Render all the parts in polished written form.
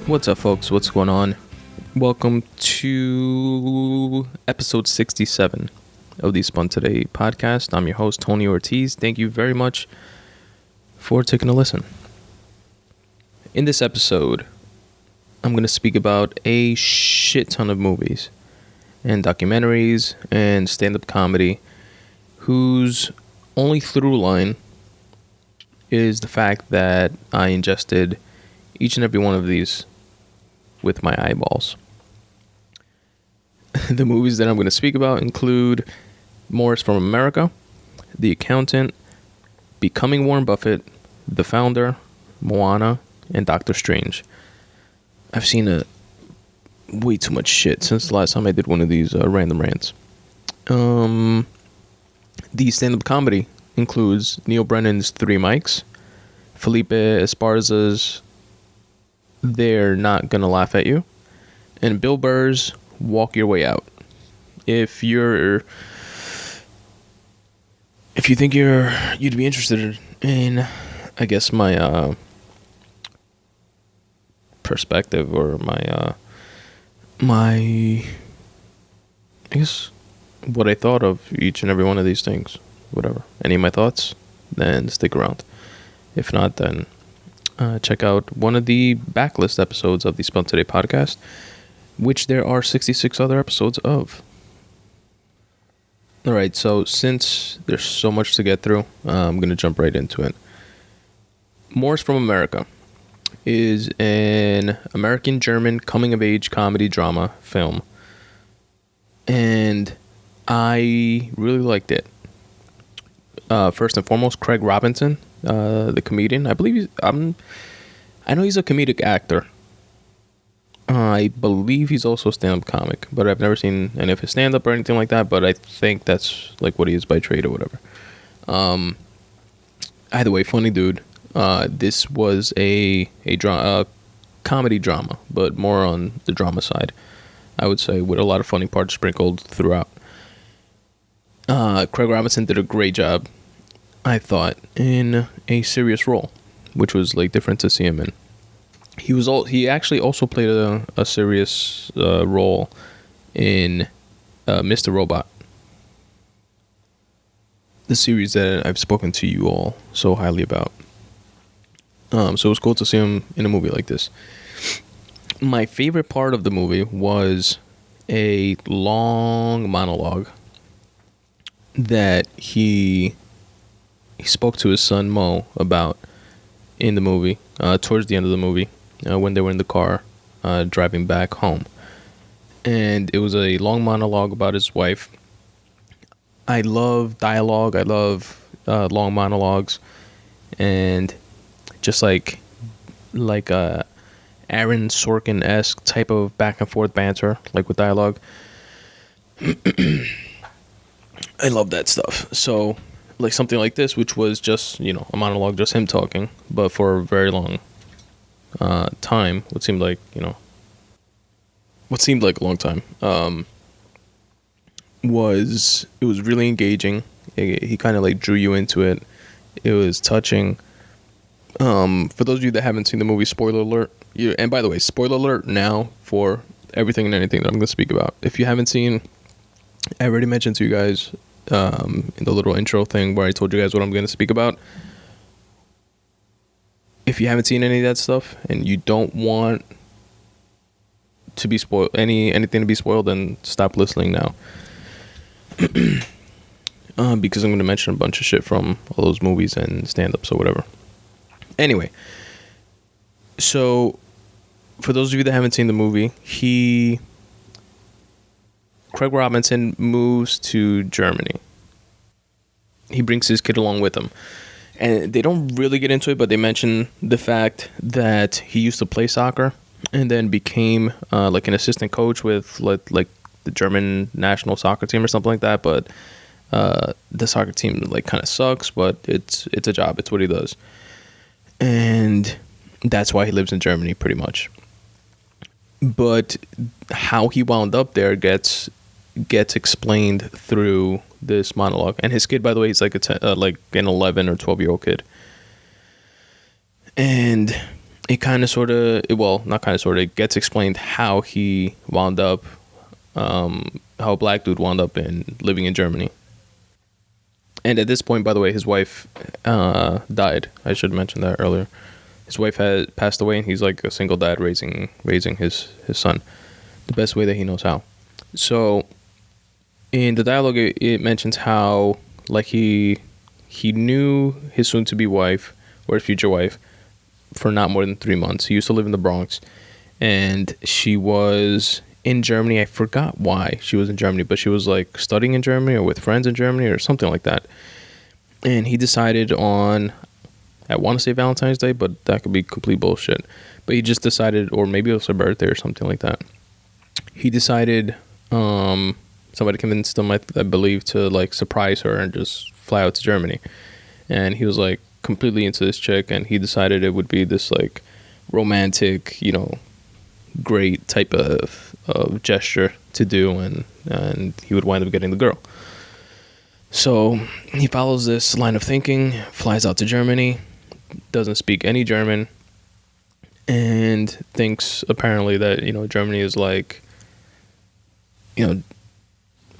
What's up, folks? What's going on? Welcome to episode 67 of the Spun Today podcast. I'm your host, Tony Ortiz. Thank you very much for taking a listen. In this episode, I'm going to speak about a shit ton of movies and documentaries and stand-up comedy whose only through line is the fact that I ingested each and every one of these with my eyeballs. The movies that I'm going to speak about include Morris from America, The Accountant, Becoming Warren Buffett, The Founder, Moana, and Doctor Strange. I've seen way too much shit since the last time I did one of these random rants. The stand-up comedy includes Neil Brennan's Three Mics, Felipe Esparza's They're Not Gonna Laugh at You, and Bill Burr's Walk Your Way Out. If you think you'd be interested in, I guess, my perspective or my I guess what I thought of each and every one of these things, whatever, any of my thoughts, then stick around. If not, then check out one of the backlist episodes of the Spun Today podcast, which there are 66 other episodes of. Alright, so since there's so much to get through, I'm going to jump right into it. Morris from America is an American-German coming-of-age comedy drama film, and I really liked it. First and foremost, Craig Robinson, the comedian. I know he's a comedic actor. I believe he's also a stand-up comic, but I've never seen any of his stand-up or anything like that, but I think that's like what he is by trade or whatever. Either way, funny dude. This was a comedy drama, but more on the drama side, I would say, with a lot of funny parts sprinkled throughout. Craig Robinson did a great job, I thought, in a serious role, which was like different to see him in. He actually also played a serious role in Mr. Robot, the series that I've spoken to you all so highly about. So it was cool to see him in a movie like this. My favorite part of the movie was a long monologue that he spoke to his son Mo about in the movie, towards the end of the movie, when they were in the car driving back home. And it was a long monologue about his wife. I love dialogue. I love long monologues, and just like Aaron Sorkin-esque type of back and forth banter, like with dialogue. I love that stuff. So, like something like this, which was just, a monologue, just him talking, but for a very long time, what seemed like a long time, was really engaging. He kind of like drew you into it. It was touching. For those of you that haven't seen the movie, spoiler alert. And by the way, spoiler alert now for everything and anything that I'm going to speak about. If you haven't seen, I already mentioned to you guys in the little intro thing where I told you guys what I'm going to speak about. If you haven't seen any of that stuff and you don't want to be spoiled, anything to be spoiled, then stop listening now. Because I'm going to mention a bunch of shit from all those movies and stand-ups or whatever. Anyway, so for those of you that haven't seen the movie, Craig Robinson moves to Germany. He brings his kid along with him. And they don't really get into it, but they mention the fact that he used to play soccer and then became like an assistant coach with like the German national soccer team or something like that. But the soccer team like kind of sucks, but it's a job. It's what he does. And that's why he lives in Germany pretty much. But how he wound up there gets explained through this monologue. And his kid, by the way, he's like like an 11 or 12-year-old kid. And it kind of sort of, well, not kind of sort of, it gets explained how he wound up, how a black dude wound up living in Germany. And at this point, by the way, his wife died. I should mention that earlier. His wife had passed away, and he's like a single dad raising his son the best way that he knows how. So in the dialogue, it mentions how like he knew his soon-to-be wife or his future wife for not more than 3 months. He used to live in the Bronx, and she was in Germany. I forgot why she was in Germany, but she was like studying in Germany or with friends in Germany or something like that. And he decided on, I want to say Valentine's Day, but that could be complete bullshit. But he just decided, or maybe it was her birthday or something like that. He decided, somebody convinced him, I believe, to like surprise her and just fly out to Germany. And he was like completely into this chick, and he decided it would be this like romantic, great type of gesture to do, and he would wind up getting the girl. So he follows this line of thinking, flies out to Germany, doesn't speak any German, and thinks apparently that Germany is like a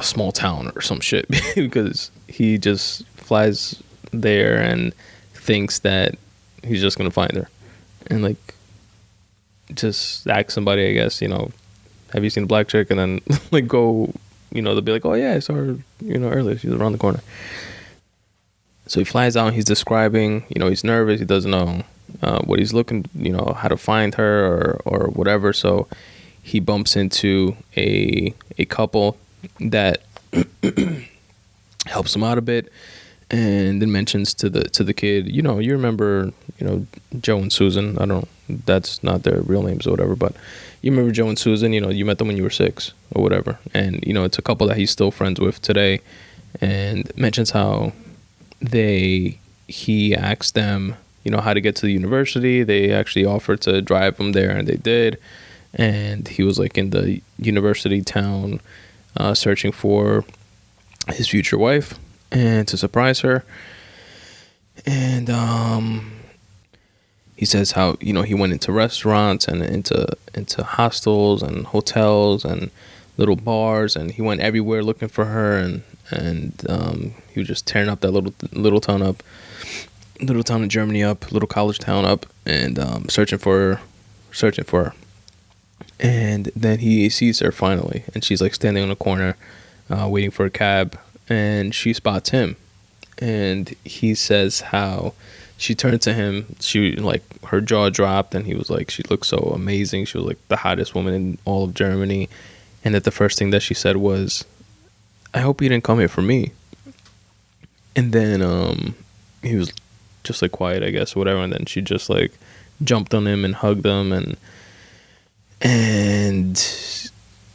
small town or some shit, because he just flies there and thinks that he's just gonna find her and like just ask somebody, I guess, have you seen a black chick, and then like go, they'll be like, oh yeah, I saw her earlier, she's around the corner. So he flies out and he's describing, he's nervous, he doesn't know what he's looking, how to find her or whatever. So he bumps into a couple that helps him out a bit, and then mentions to the kid, you remember, Joe and Susan. That's not their real names or whatever, but you remember Joe and Susan, you met them when you were 6 or whatever. And, it's a couple that he's still friends with today, and mentions how he asked them, how to get to the university. They actually offered to drive him there, and they did. And he was like in the university town, searching for his future wife and to surprise her. And he says how he went into restaurants and into hostels and hotels and little bars, and he went everywhere looking for her, and he was just tearing up that little town in Germany up, little college town up, and searching for her. And then he sees her finally, and she's like standing on a corner, waiting for a cab, and she spots him, and he says how she turned to him, she like her jaw dropped, and he was like, she looked so amazing, she was like the hottest woman in all of Germany, and that the first thing that she said was, I hope you didn't come here for me. And then he was just like quiet, I guess, or whatever, and then she just like jumped on him and hugged him, and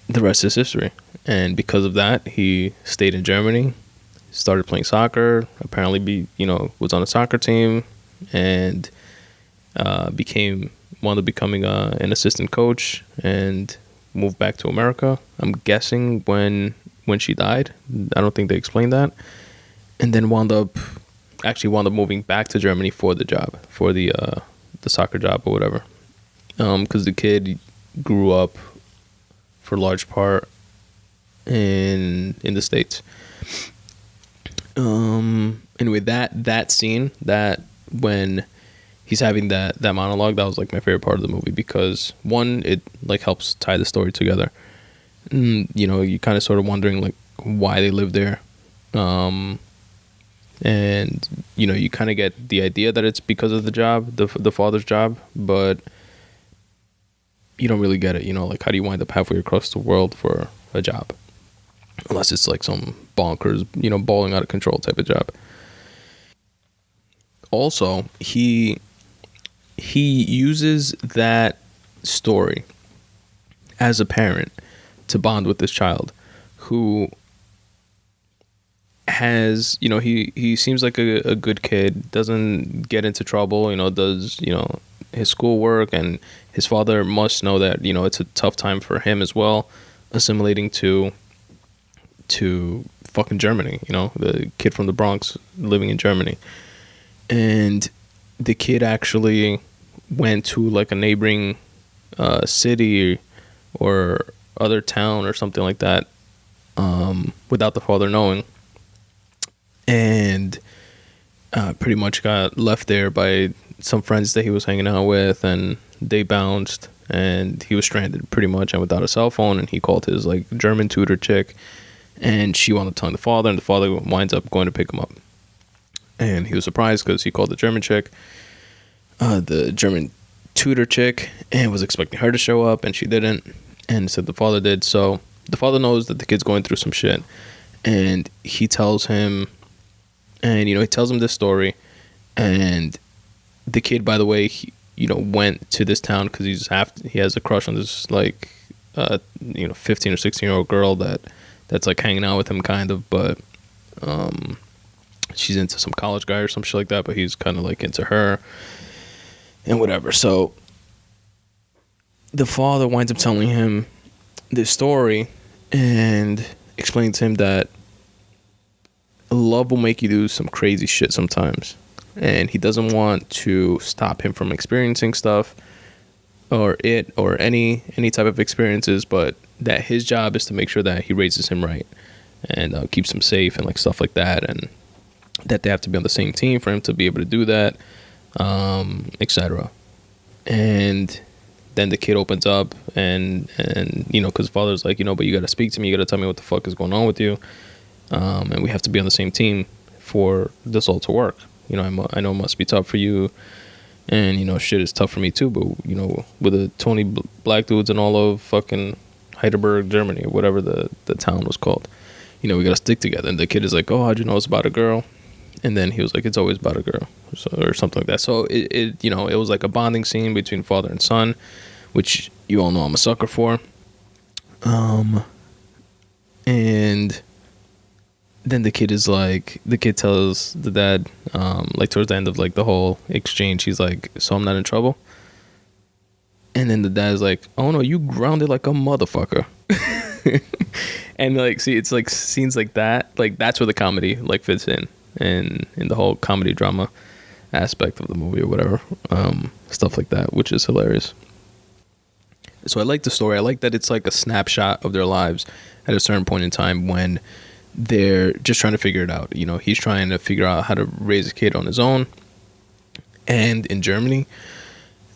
the rest is history. And because of that, he stayed in Germany, started playing soccer, apparently was on a soccer team, and wound up becoming an assistant coach, and moved back to America. I'm guessing when she died. I don't think they explained that. And then wound up moving back to Germany for the job, for the soccer job or whatever. Because the kid grew up for large part in the States. Anyway, that scene, that when he's having that monologue, that was like my favorite part of the movie, because one, it like helps tie the story together. You kind of sort of wondering like why they live there, and you kind of get the idea that it's because of the job, the father's job, but you don't really get it. Like, how do you wind up halfway across the world for a job, unless it's like some bonkers, balling out of control type of job. Also, he uses that story as a parent to bond with this child, who has, he seems like a good kid, doesn't get into trouble, does, his schoolwork, and his father must know that, it's a tough time for him as well, assimilating to fucking Germany, the kid from the Bronx living in Germany. And the kid actually went to like a neighboring city or other town or something like that, without the father knowing, and pretty much got left there by some friends that he was hanging out with, and they bounced, and he was stranded pretty much and without a cell phone. And he called his like German tutor chick, and she wound up telling the father, and the father winds up going to pick him up. And he was surprised because he called the German chick, the German tutor chick, and was expecting her to show up, and she didn't, and said the father did. So the father knows that the kid's going through some shit, and he tells him, and he tells him this story. And the kid, by the way, he went to this town because he has a crush on this like 15 or 16-year-old girl that's like hanging out with him kind of, but she's into some college guy or some shit like that, but he's kind of like into her and whatever. So the father winds up telling him this story and explains to him that love will make you do some crazy shit sometimes, and he doesn't want to stop him from experiencing stuff or any type of experiences, but that his job is to make sure that he raises him right and keeps him safe and like stuff like that, and that they have to be on the same team for him to be able to do that, etc. And then the kid opens up and because father's like, but you got to speak to me, you got to tell me what the fuck is going on with you, and we have to be on the same team for this all to work. I know it must be tough for you, and shit is tough for me too, but with the 20 black dudes and all of fucking Heidelberg, Germany, or whatever the town was called, we gotta stick together. And the kid is like, oh, how'd you know it's about a girl? And then he was like, it's always about a girl, or something like that. So it was like a bonding scene between father and son, which you all know I'm a sucker for. And then the kid tells the dad, like towards the end of like the whole exchange, he's like, so I'm not in trouble? And then the dad's like, oh no, you grounded like a motherfucker. And like, see, it's like scenes like that, like that's where the comedy like fits in the whole comedy drama aspect of the movie or whatever, stuff like that, which is hilarious. So I like the story. I like that it's like a snapshot of their lives at a certain point in time when they're just trying to figure it out. He's trying to figure out how to raise a kid on his own, and in Germany,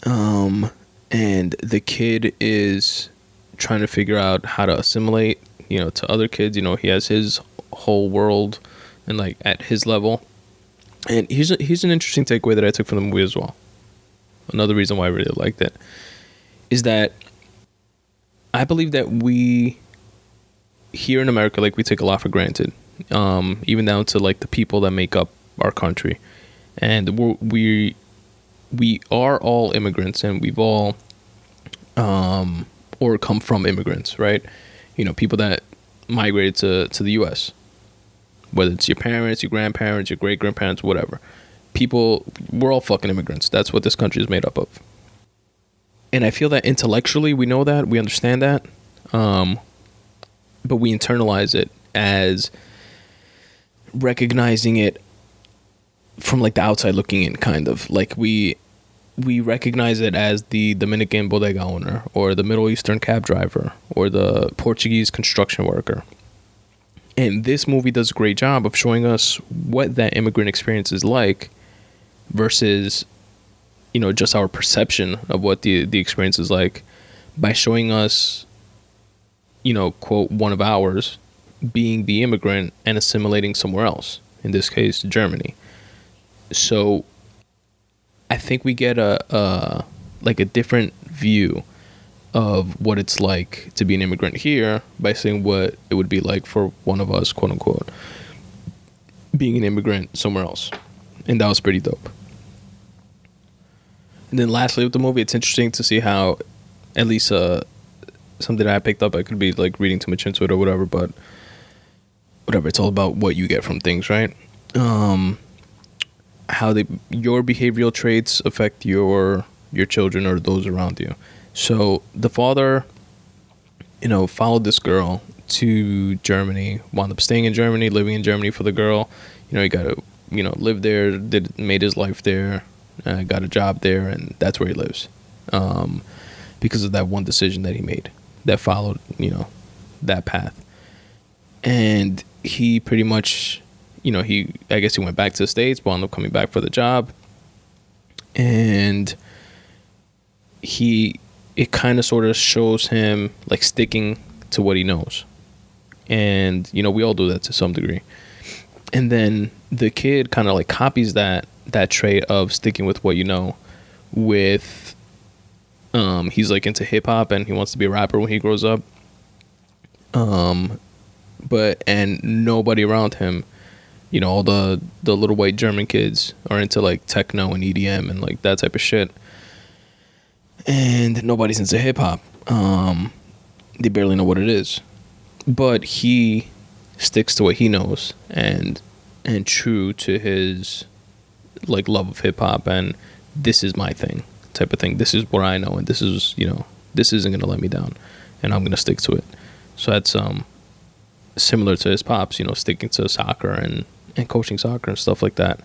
and the kid is trying to figure out how to assimilate, to other kids. He has his whole world and like at his level. And here's an interesting takeaway that I took from the movie as well. Another reason why I really liked it is that I believe that we here in America, like, we take a lot for granted, even down to like the people that make up our country. And we are all immigrants, and we've all or come from immigrants, right? People that migrated to the US, whether it's your parents, your grandparents, your great grandparents, whatever. We're all fucking immigrants. That's what this country is made up of. And I feel that intellectually we know that, we understand that, but we internalize it as recognizing it from like the outside looking in, kind of like we recognize it as the Dominican bodega owner, or the Middle Eastern cab driver, or the Portuguese construction worker. And this movie does a great job of showing us what that immigrant experience is like versus, just our perception of what the experience is like, by showing us, quote, one of ours being the immigrant and assimilating somewhere else, in this case, Germany. So I think we get a different view of what it's like to be an immigrant here by seeing what it would be like for one of us, quote unquote, being an immigrant somewhere else. And that was pretty dope. And then lastly with the movie, it's interesting to see how, at least something that I picked up, I could be like reading too much into it or whatever, but whatever, it's all about what you get from things, right? How your behavioral traits affect your children or those around you. So the father, followed this girl to Germany, wound up staying in Germany, living in Germany for the girl. He got to, live there, made his life there, got a job there, and that's where he lives, because of that one decision that he made that followed, that path. And he pretty much, I guess he went back to the States, but ended up coming back for the job. And it kind of sort of shows him like sticking to what he knows. And, we all do that to some degree. And then the kid kind of like copies that trait of sticking with what you know with, he's like into hip hop and he wants to be a rapper when he grows up. And nobody around him, all the little white German kids are into like techno and EDM and like that type of shit. And nobody's into hip hop. They barely know what it is. But he sticks to what he knows and true to his like love of hip hop, and this is my thing type of thing. This is what I know, and this is, this isn't gonna let me down, and I'm gonna stick to it. So that's similar to his pops, sticking to soccer and coaching soccer and stuff like that,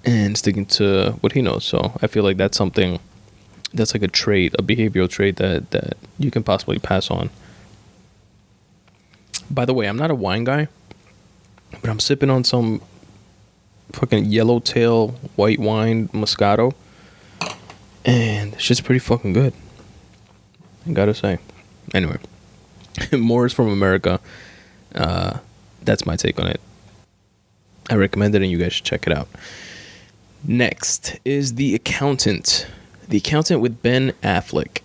and sticking to what he knows. So I feel like that's something that's like a trait, a behavioral trait that you can possibly pass on. By the way, I'm not a wine guy, but I'm sipping on some fucking yellowtail white wine Moscato, and it's just pretty fucking good, I gotta say. Anyway, more is from America. That's my take on it. I recommend it, and you guys should check it out. Next is The Accountant. The Accountant with Ben Affleck.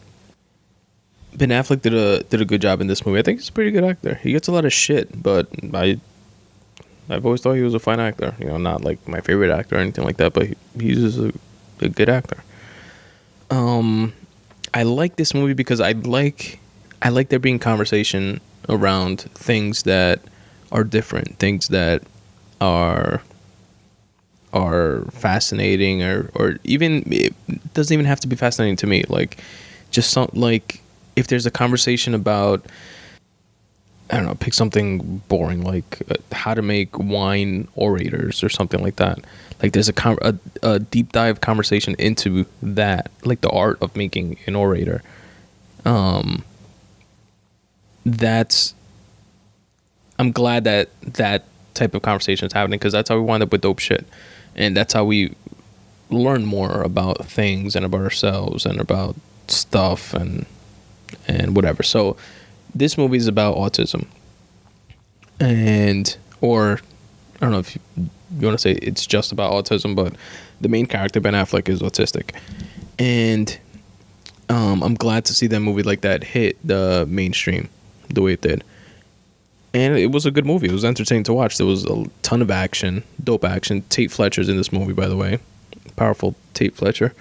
Ben Affleck did a good job in this movie. I think he's a pretty good actor. He gets a lot of shit, but I've always thought he was a fine actor. Not like my favorite actor or anything like that, but he's just a good actor. I like this movie because I like there being conversation around things that are different, things that are fascinating, or even, it doesn't even have to be fascinating to me. Like, just like if there's a conversation about, I don't know, pick something boring like how to make wine orators or something like that. Like there's a deep dive conversation into that, like the art of making an orator. I'm glad that type of conversation is happening, because that's how we wind up with dope shit, and that's how we learn more about things and about ourselves and about stuff and whatever. So this movie is about autism, or I don't know if you want to say it's just about autism, but the main character, Ben Affleck, is autistic, and I'm glad to see that movie like that hit the mainstream the way it did. And it was a good movie. It was entertaining to watch. There was a ton of action, dope action. Tate Fletcher's in this movie, by the way. Powerful Tate Fletcher.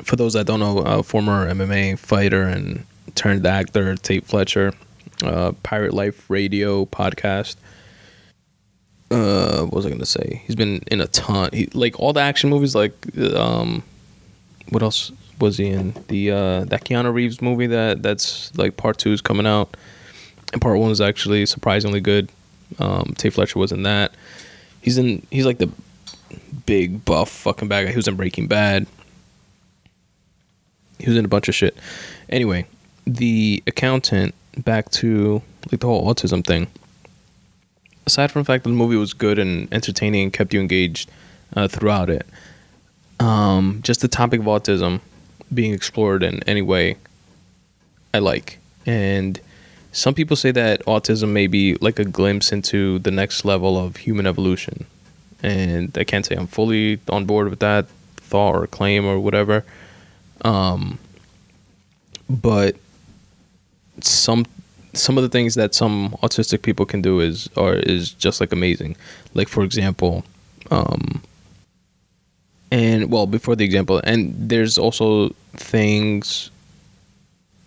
For those that don't know, former MMA fighter and turned actor, Tate Fletcher. Pirate Life Radio podcast. What was I going to say? He's been in a ton. Like all the action movies, like what else was he in? That Keanu Reeves movie that's like part 2 is coming out. And part 1 was actually surprisingly good. Tate Fletcher was in that. He's like the big buff fucking bad guy. He was in Breaking Bad. He was in a bunch of shit. Anyway, The Accountant, back to like the whole autism thing. Aside from the fact that the movie was good and entertaining and kept you engaged throughout it, just the topic of autism being explored in any way I like. And some people say that autism may be like a glimpse into the next level of human evolution. And I can't say I'm fully on board with that thought or claim or whatever. But some of the things that some autistic people can do is just like amazing. Like, for example, before the example, and there's also things,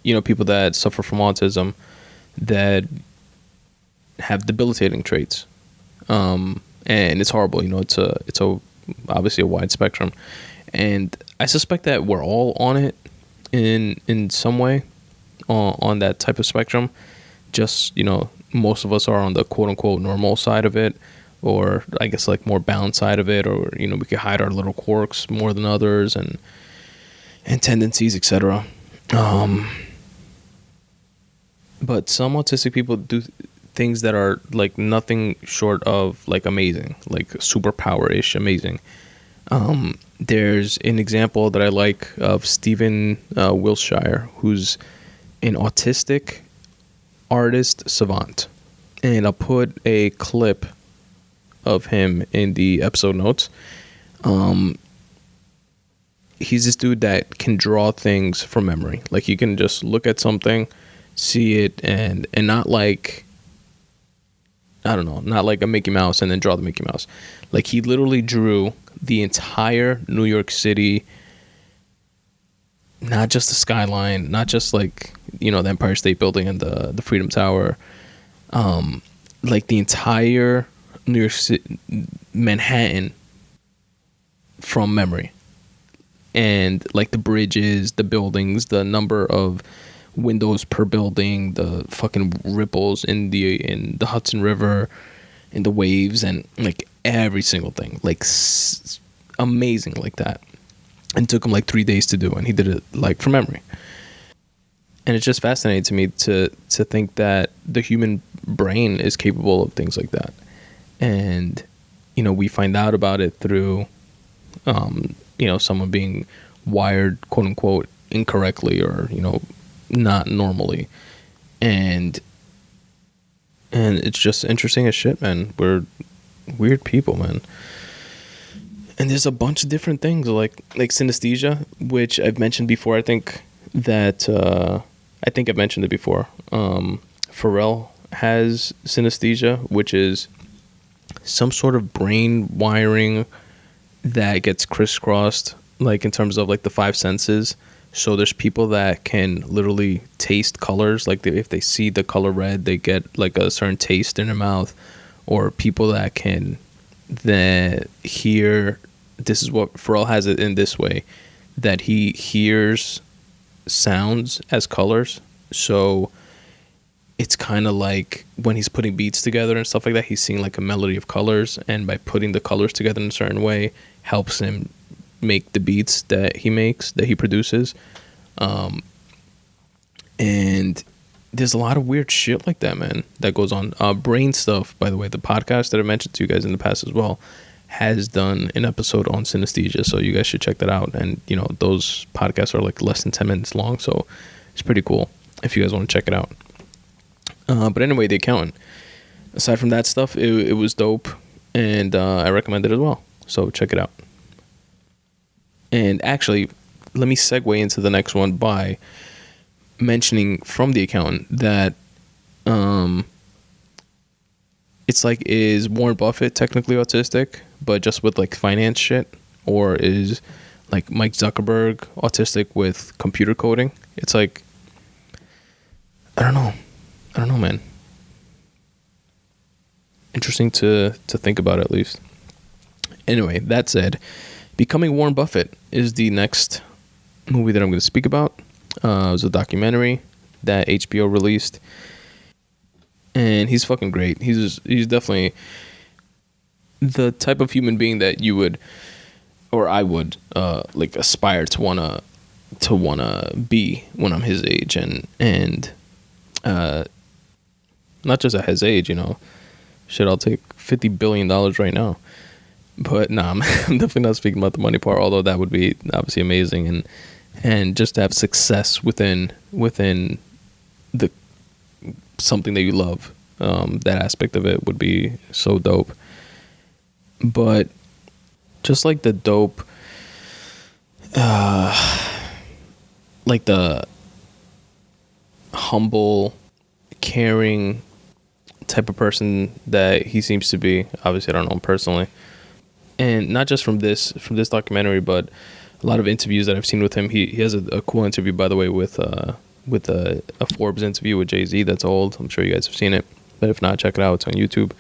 people that suffer from autism that have debilitating traits, and it's horrible. It's obviously a wide spectrum, and I suspect that we're all on it in some way, on that type of spectrum. Just most of us are on the quote unquote normal side of it, or I guess like more balanced side of it, or we could hide our little quirks more than others and tendencies, etc. But some autistic people do things that are like nothing short of like amazing, like superpower-ish amazing. There's an example that I like of Stephen Wilshire, who's an autistic artist savant. And I'll put a clip of him in the episode notes. He's this dude that can draw things from memory. Like, you can just look at something, see it, and not like, I don't know, not like a Mickey Mouse and then draw the Mickey Mouse. Like, he literally drew the entire New York City, not just the skyline, not just like, the Empire State Building and the Freedom Tower, like the entire New York City, Manhattan, from memory. And like the bridges, the buildings, the number of windows per building, the fucking ripples in the Hudson River, in the waves, and like every single thing, like amazing like that. And it took him like 3 days to do, and he did it like from memory. And it's just fascinating to me to think that the human brain is capable of things like that. And we find out about it through someone being wired, quote unquote, incorrectly, or not normally. And it's just interesting as shit, man. We're weird people, man. And there's a bunch of different things like synesthesia, which I've mentioned before. I think I've mentioned it before. Pharrell has synesthesia, which is some sort of brain wiring that gets crisscrossed, like in terms of like the five senses. So there's people that can literally taste colors, like if they see the color red, they get like a certain taste in their mouth. Or people that can then hear, this is what Pharrell has it in this way, that he hears sounds as colors. So it's kind of like when he's putting beats together and stuff like that, he's seeing like a melody of colors, and by putting the colors together in a certain way helps him make the beats that he produces. And there's a lot of weird shit like that, man, that goes on. Brain Stuff, by the way, the podcast that I mentioned to you guys in the past as well, has done an episode on synesthesia, so you guys should check that out. And those podcasts are like less than 10 minutes long, so it's pretty cool if you guys want to check it out. But anyway, The Accountant, aside from that stuff, it was dope, and I recommend it as well, so check it out. And actually, let me segue into the next one by mentioning from The Accountant that it's like, is Warren Buffett technically autistic, but just with like finance shit? Or is like Mike Zuckerberg autistic with computer coding? It's like, I don't know, man. Interesting to think about, at least. Anyway, that said, Becoming Warren Buffett is the next movie that I'm going to speak about. It was a documentary that HBO released, and he's fucking great. He's definitely the type of human being that you would, or I would, like aspire to wanna be when I'm his age, and not just at his age, shit, I'll take $50 billion right now. But nah, I'm definitely not speaking about the money part, although that would be obviously amazing, and just to have success within the something that you love, that aspect of it would be so dope. But just like the dope, like the humble, caring type of person that he seems to be. Obviously, I don't know him personally, and not just from this documentary, but a lot of interviews that I've seen with him. He has a cool interview, by the way, with a Forbes interview with Jay-Z that's old. I'm sure you guys have seen it, but if not, check it out. It's on YouTube.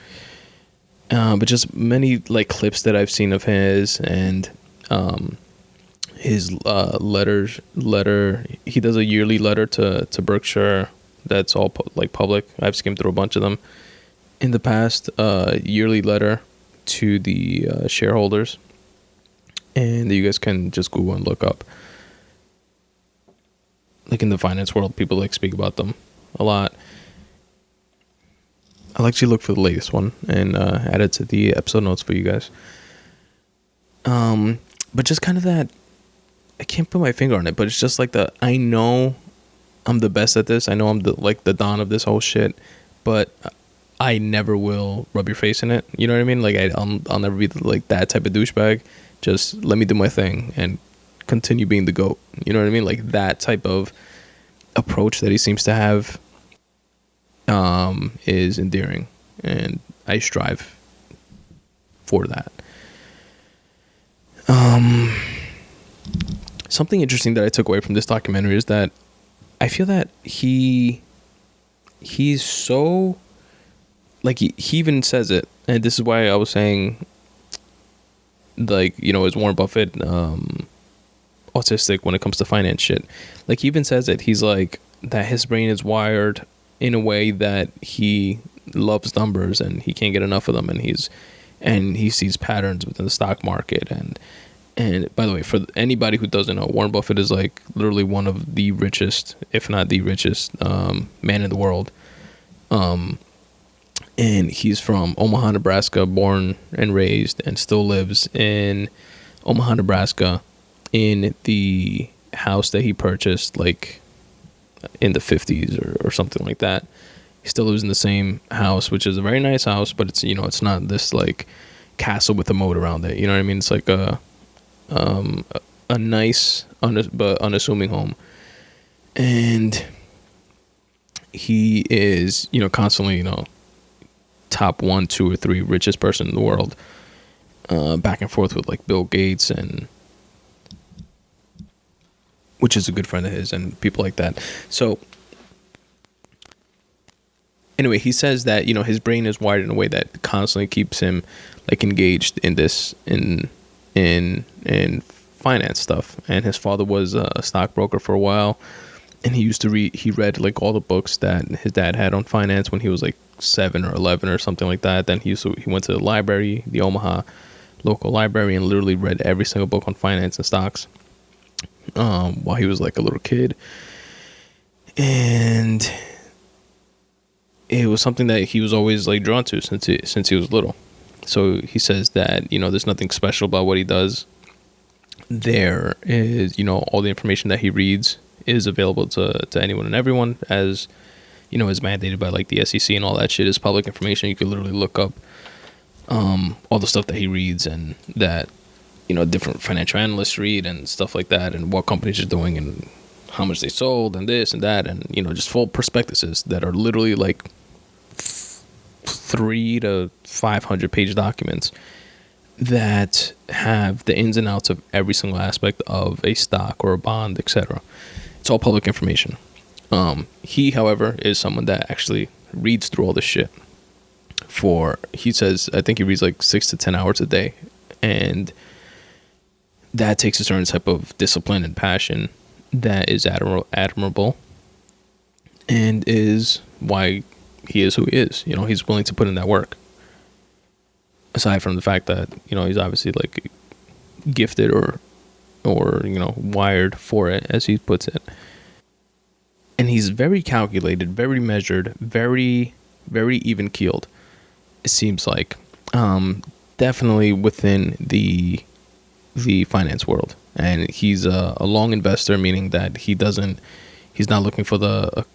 But just many like clips that I've seen of his, and his letter. He does a yearly letter to Berkshire that's all like public. I've skimmed through a bunch of them in the past. Yearly letter to the shareholders, and you guys can just Google and look up. Like in the finance world, people like speak about them a lot. I'll actually look for the latest one and add it to the episode notes for you guys. But just kind of that, I can't put my finger on it, but it's just like I know I'm the best at this. I know I'm the Don of this whole shit, but I never will rub your face in it. You know what I mean? Like I'll never be like that type of douchebag. Just let me do my thing and continue being the GOAT. You know what I mean? Like that type of approach that he seems to have is endearing, and I strive for that. Something interesting that I took away from this documentary is that I feel that he's so, like, he even says it, and this is why I was saying, like, you know, is Warren Buffett autistic when it comes to finance shit? Like, he even says it. He's like, that his brain is wired in a way that he loves numbers and he can't get enough of them, and he sees patterns within the stock market. And by the way, for anybody who doesn't know, Warren Buffett is like literally one of the richest, if not the richest, man in the world. And he's from Omaha, Nebraska, born and raised, and still lives in Omaha, Nebraska, in the house that he purchased like in the 50s or something like that. He still lives in the same house, which is a very nice house, but it's, you know, it's not this like castle with a moat around it. You know what I mean? It's like a nice but unassuming home. And he is, you know, constantly, you know, top 1, 2, or 3 richest person in the world, back and forth with like Bill Gates, and which is a good friend of his, and people like that. So anyway, he says that, you know, his brain is wired in a way that constantly keeps him like engaged in this in finance stuff. And his father was a stockbroker for a while, and he read like all the books that his dad had on finance when he was like 7 or 11 or something like that. Then he went to the library, the Omaha local library, and literally read every single book on finance and stocks while he was like a little kid. And it was something that he was always like drawn to since he was little. So he says that, you know, there's nothing special about what he does. There is, you know, all the information that he reads is available to anyone and everyone, as, you know, is mandated by like the SEC, and all that shit is public information. You could literally look up all the stuff that he reads, and that, you know, different financial analysts read and stuff like that, and what companies are doing and how much they sold and this and that, and, you know, just full prospectuses that are literally like 300 to 500 page documents that have the ins and outs of every single aspect of a stock or a bond, etc. It's all public information. He, however, is someone that actually reads through all this shit he says, I think he reads like 6 to 10 hours a day, and that takes a certain type of discipline and passion that is admirable, and is why he is who he is. You know, he's willing to put in that work. Aside from the fact that, you know, he's obviously like gifted or you know, wired for it, as he puts it. And he's very calculated, very measured, very, very even keeled, it seems like. Definitely within the finance world. And he's a long investor, meaning that he's not looking for the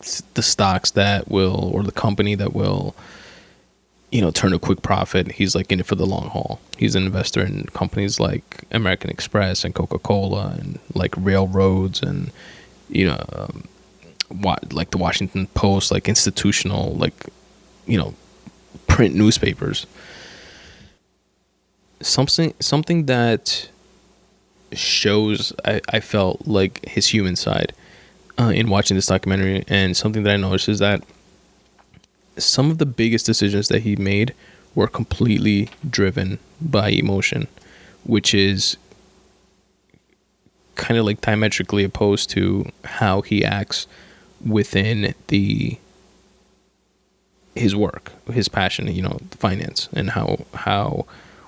stocks that will, or the company that will, you know, turn a quick profit. He's like in it for the long haul. He's an investor in companies like American Express and Coca-Cola and like railroads, and, you know, like the Washington Post, like institutional, like, you know, print newspapers. Something that shows, I felt like his human side in watching this documentary, and something that I noticed is that some of the biggest decisions that he made were completely driven by emotion, which is kind of like diametrically opposed to how he acts within the his work, his passion, finance, and how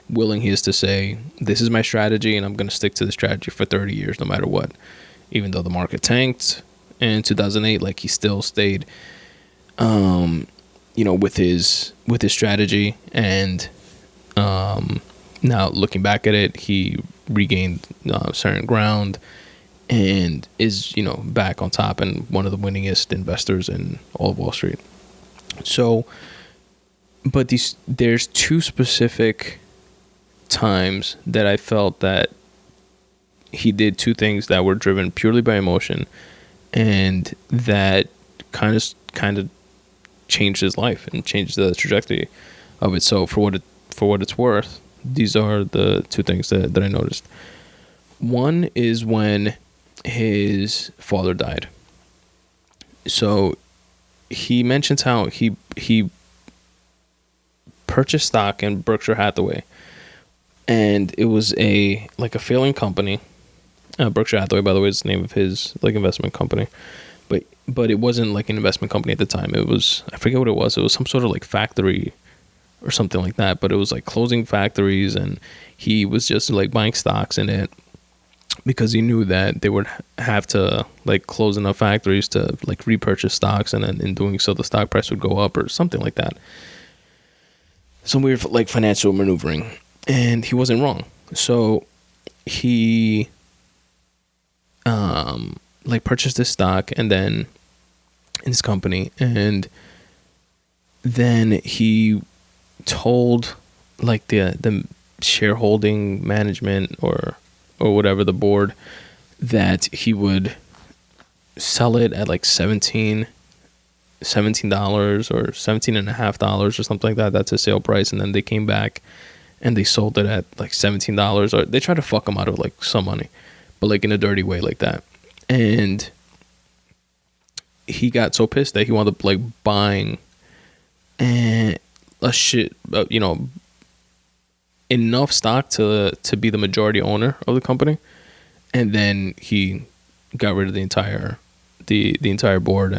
willing he is to say, this is my strategy and I'm going to stick to the strategy for 30 years no matter what. Even though the market tanked in 2008, like, he still stayed with his strategy. And now looking back at it, he regained certain ground and is back on top and one of the winningest investors in all of Wall Street. So, but there's two specific times that I felt that he did two things that were driven purely by emotion, and that kind of changed his life and changed the trajectory of it. So for what it's worth, these are the two things that I noticed. One is when his father died. So he mentions how he purchased stock in Berkshire Hathaway, and it was a failing company. Berkshire Hathaway, by the way, is the name of his investment company, but it wasn't like an investment company at the time. It was, I forget what it was. It was some sort of factory or something like that. But it was closing factories, and he was just buying stocks in it because he knew that they would have to close enough factories to repurchase stocks, and then in doing so the stock price would go up or something like that. Some weird financial maneuvering, and he wasn't wrong. So he purchased this stock and then in his company, and then he told the shareholding management or whatever, the board, that he would sell it at $17 or $17.50 or something like that. That's his sale price. And then they came back and they sold it at $17, or they tried to fuck him out of some money, but in a dirty way like that. And he got so pissed that he wound up buying a shit, enough stock to be the majority owner of the company. And then he got rid of the entire board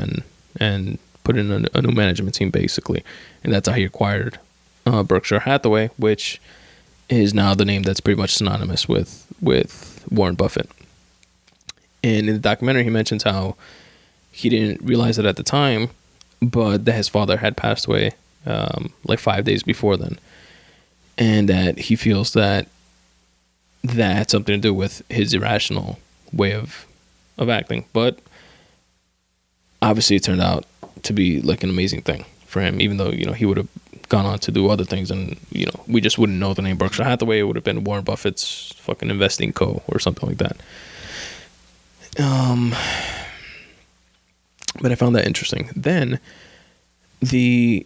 and put in a new management team, basically. And that's how he acquired Berkshire Hathaway, which is now the name that's pretty much synonymous with Warren Buffett. And in the documentary, he mentions how he didn't realize it at the time, but that his father had passed away 5 days before then, and that he feels that had something to do with his irrational way of acting. But obviously, it turned out to be an amazing thing for him, even though he would have gone on to do other things, and we just wouldn't know the name Berkshire Hathaway. It would have been Warren Buffett's fucking investing co. or something like that. But I found that interesting. Then the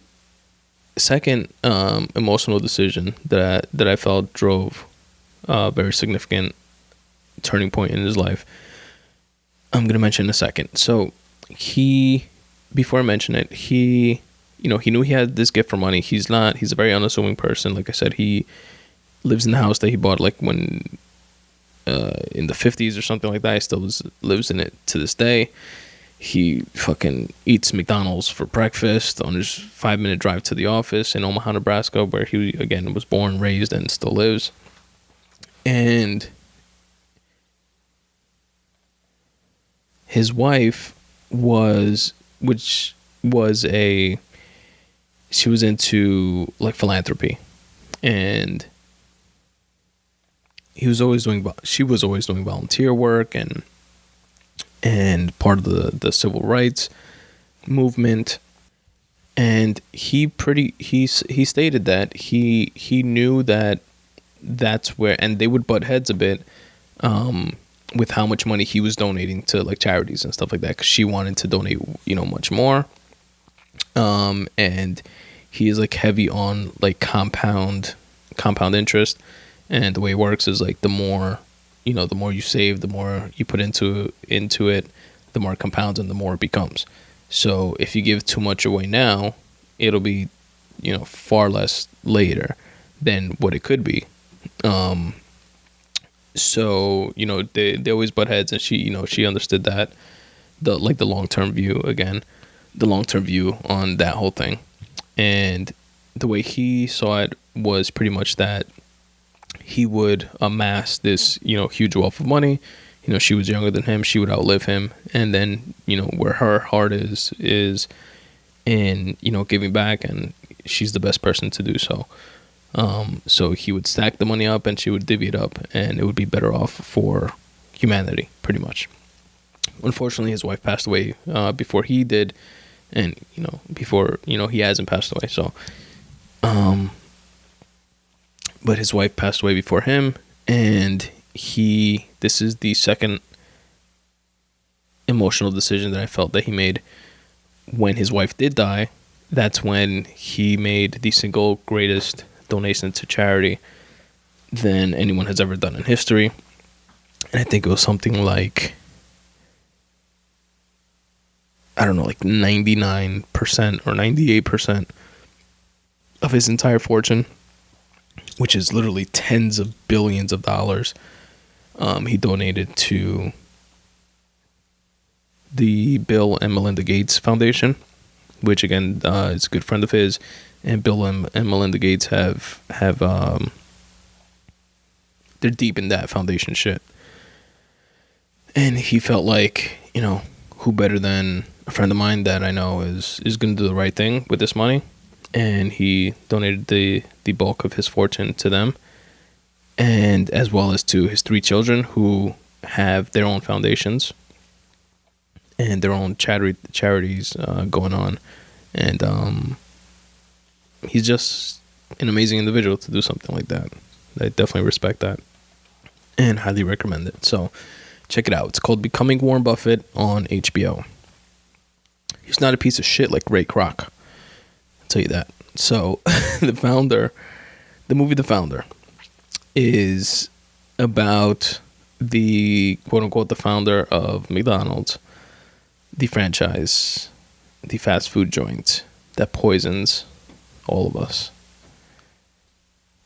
second emotional decision that I felt drove a very significant turning point in his life, I'm going to mention in a second. So before I mention it, he knew he had this gift for money. He's a very unassuming person. Like I said, he lives in the house that he bought when in the 50s or something like that. He still lives in it to this day. He fucking eats McDonald's for breakfast on his 5-minute drive to the office in Omaha, Nebraska, where he again was born, raised, and still lives. And his wife was she was into philanthropy, and she was always doing volunteer work and part of the civil rights movement. And he stated that he knew that's where, and they would butt heads a bit with how much money he was donating to charities and stuff like that, because she wanted to donate much more, and he is heavy on compound interest. And the way it works is the more you save, the more you put into it, the more it compounds and the more it becomes. So if you give too much away now, it'll be, far less later than what it could be. So, they always butt heads, and she understood that, the long-term view on that whole thing. And the way he saw it was pretty much that he would amass this, huge wealth of money. She was younger than him. She would outlive him. And then, where her heart is in, giving back, and she's the best person to do so. So he would stack the money up and she would divvy it up, and it would be better off for humanity, pretty much. Unfortunately, his wife passed away before he did, and before he hasn't passed away. So, but his wife passed away before him, and this is the second emotional decision that I felt that he made. When his wife did die, that's when he made the single greatest donation to charity than anyone has ever done in history. And I think it was something like, I don't know, like 99% or 98% of his entire fortune, which is literally tens of billions of dollars, he donated to the Bill and Melinda Gates Foundation, which again is a good friend of his, and Bill and Melinda Gates have they're deep in that foundation shit. And he felt like, who better than a friend of mine that I know is going to do the right thing with this money, and he donated the bulk of his fortune to them, and as well as to his 3 children who have their own foundations and their own charities going on. And he's just an amazing individual to do something like that. I definitely respect that and highly recommend it. So check it out. It's called Becoming Warren Buffett on HBO. He's not a piece of shit like Ray Kroc, I'll tell you that. So the movie The Founder is about the quote-unquote the founder of McDonald's, the franchise, the fast food joint that poisons all of us.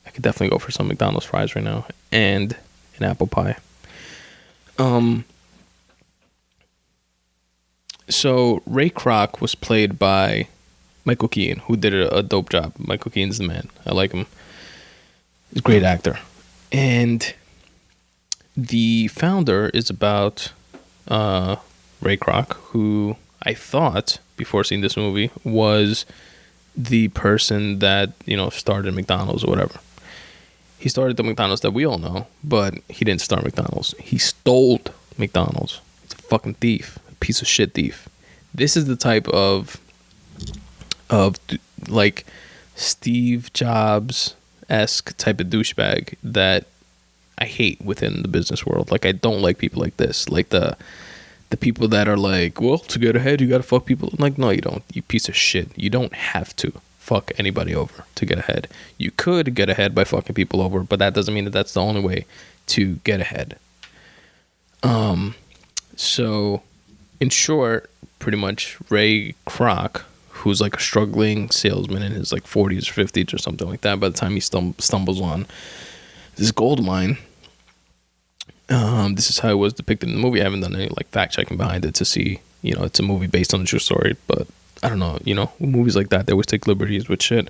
I could definitely go for some McDonald's fries right now and an apple pie. So Ray Kroc was played by Michael Keaton, who did a dope job. Michael Keaton's the man. I like him. He's a great actor. And The Founder is about Ray Kroc, who I thought before seeing this movie was the person that started McDonald's or whatever. He started the McDonald's that we all know, but he didn't start McDonald's. He stole McDonald's. He's a fucking thief, a piece of shit thief. This is the type of like Steve Jobs-esque type of douchebag that I hate within the business world. Like, I don't like people like this. Like the people that are like, well, to get ahead, you gotta fuck people. I'm like, no, you don't. You piece of shit. You don't have to fuck anybody over to get ahead. You could get ahead by fucking people over, but that doesn't mean that that's the only way to get ahead. So in short, pretty much Ray Kroc, who's like a struggling salesman in his like 40s or 50s or something like that, by the time he stumbles on this gold mine. This is how it was depicted in the movie. I haven't done any like fact checking behind it to see, it's a movie based on a true story, but I don't know, movies like that, they always take liberties with shit.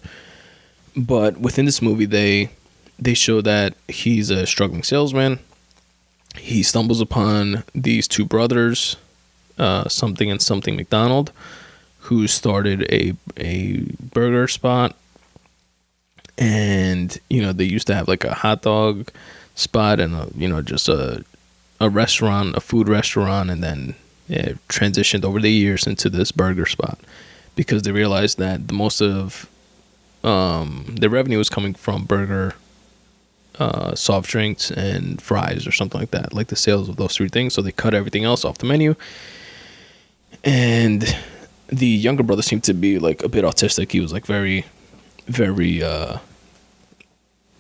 But within this movie, they show that he's a struggling salesman. He stumbles upon these 2 brothers, something and something McDonald, who started a burger spot. And, they used to have like a hot dog spot and, just a restaurant, a food restaurant, and then it transitioned over the years into this burger spot because they realized that the most of their revenue was coming from burger, soft drinks, and fries or something like that, like the sales of those 3 things. So they cut everything else off the menu. And the younger brother seemed to be like a bit autistic. He was like very, very,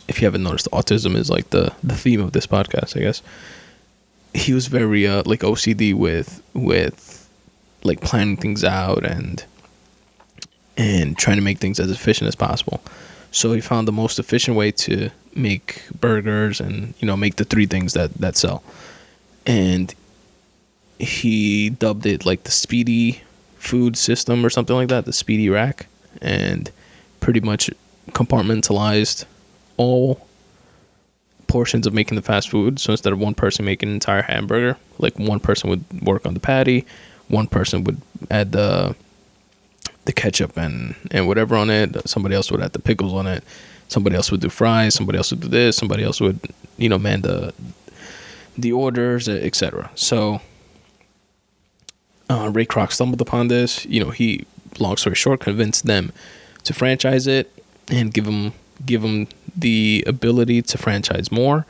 if you haven't noticed, autism is like the theme of this podcast, I guess. He was very like OCD with like planning things out and trying to make things as efficient as possible. So he found the most efficient way to make burgers and make the 3 things that sell. And he dubbed it like the speedy food system or something like that, the speedy rack. And pretty much compartmentalized all portions of making the fast food. So instead of one person making an entire hamburger, like one person would work on the patty, one person would add the ketchup and whatever on it, somebody else would add the pickles on it, somebody else would do fries, somebody else would do this, somebody else would, man the orders, etc. So Ray Kroc stumbled upon this. He, long story short, convinced them to franchise it and give them the ability to franchise more.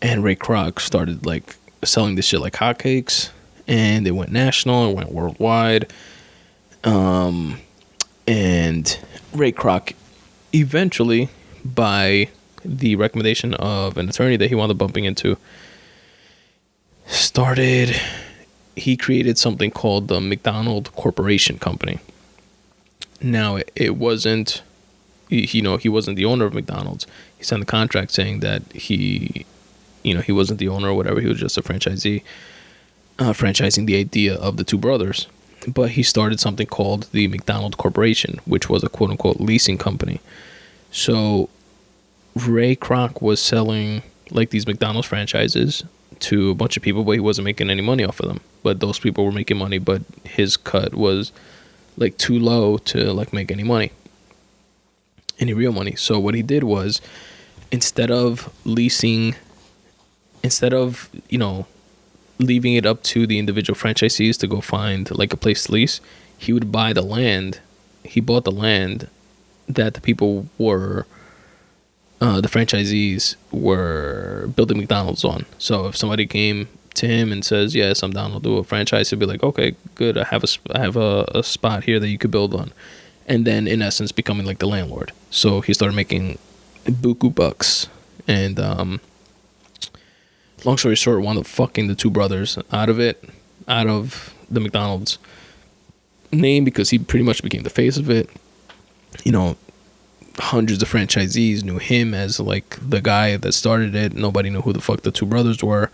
And Ray Kroc started like selling this shit like hotcakes, and it went national, it went worldwide. And Ray Kroc eventually, by the recommendation of an attorney that he wound up bumping into, he created something called the McDonald Corporation Company. Now, it wasn't, he wasn't the owner of McDonald's. He signed the contract saying that he wasn't the owner or whatever. He was just a franchisee, franchising the idea of the two brothers. But he started something called the McDonald Corporation, which was a quote-unquote leasing company. So Ray Kroc was selling like these McDonald's franchises to a bunch of people, but he wasn't making any money off of them. But those people were making money, but his cut was like too low to like make any money, any real money. So what he did was, instead of leaving it up to the individual franchisees to go find like a place to lease, he would buy the land. He bought the land that the people were, the franchisees were building McDonald's on. So if somebody came to him and says, yes, I'm down to do a franchise, he'd be like, okay, good, I have a spot here that you could build on. And then in essence becoming like the landlord. So he started making buku bucks, and long story short, wound up fucking the two brothers out of the McDonald's name, because he pretty much became the face of it. Hundreds of franchisees knew him as like the guy that started it. Nobody knew who the fuck the two brothers were.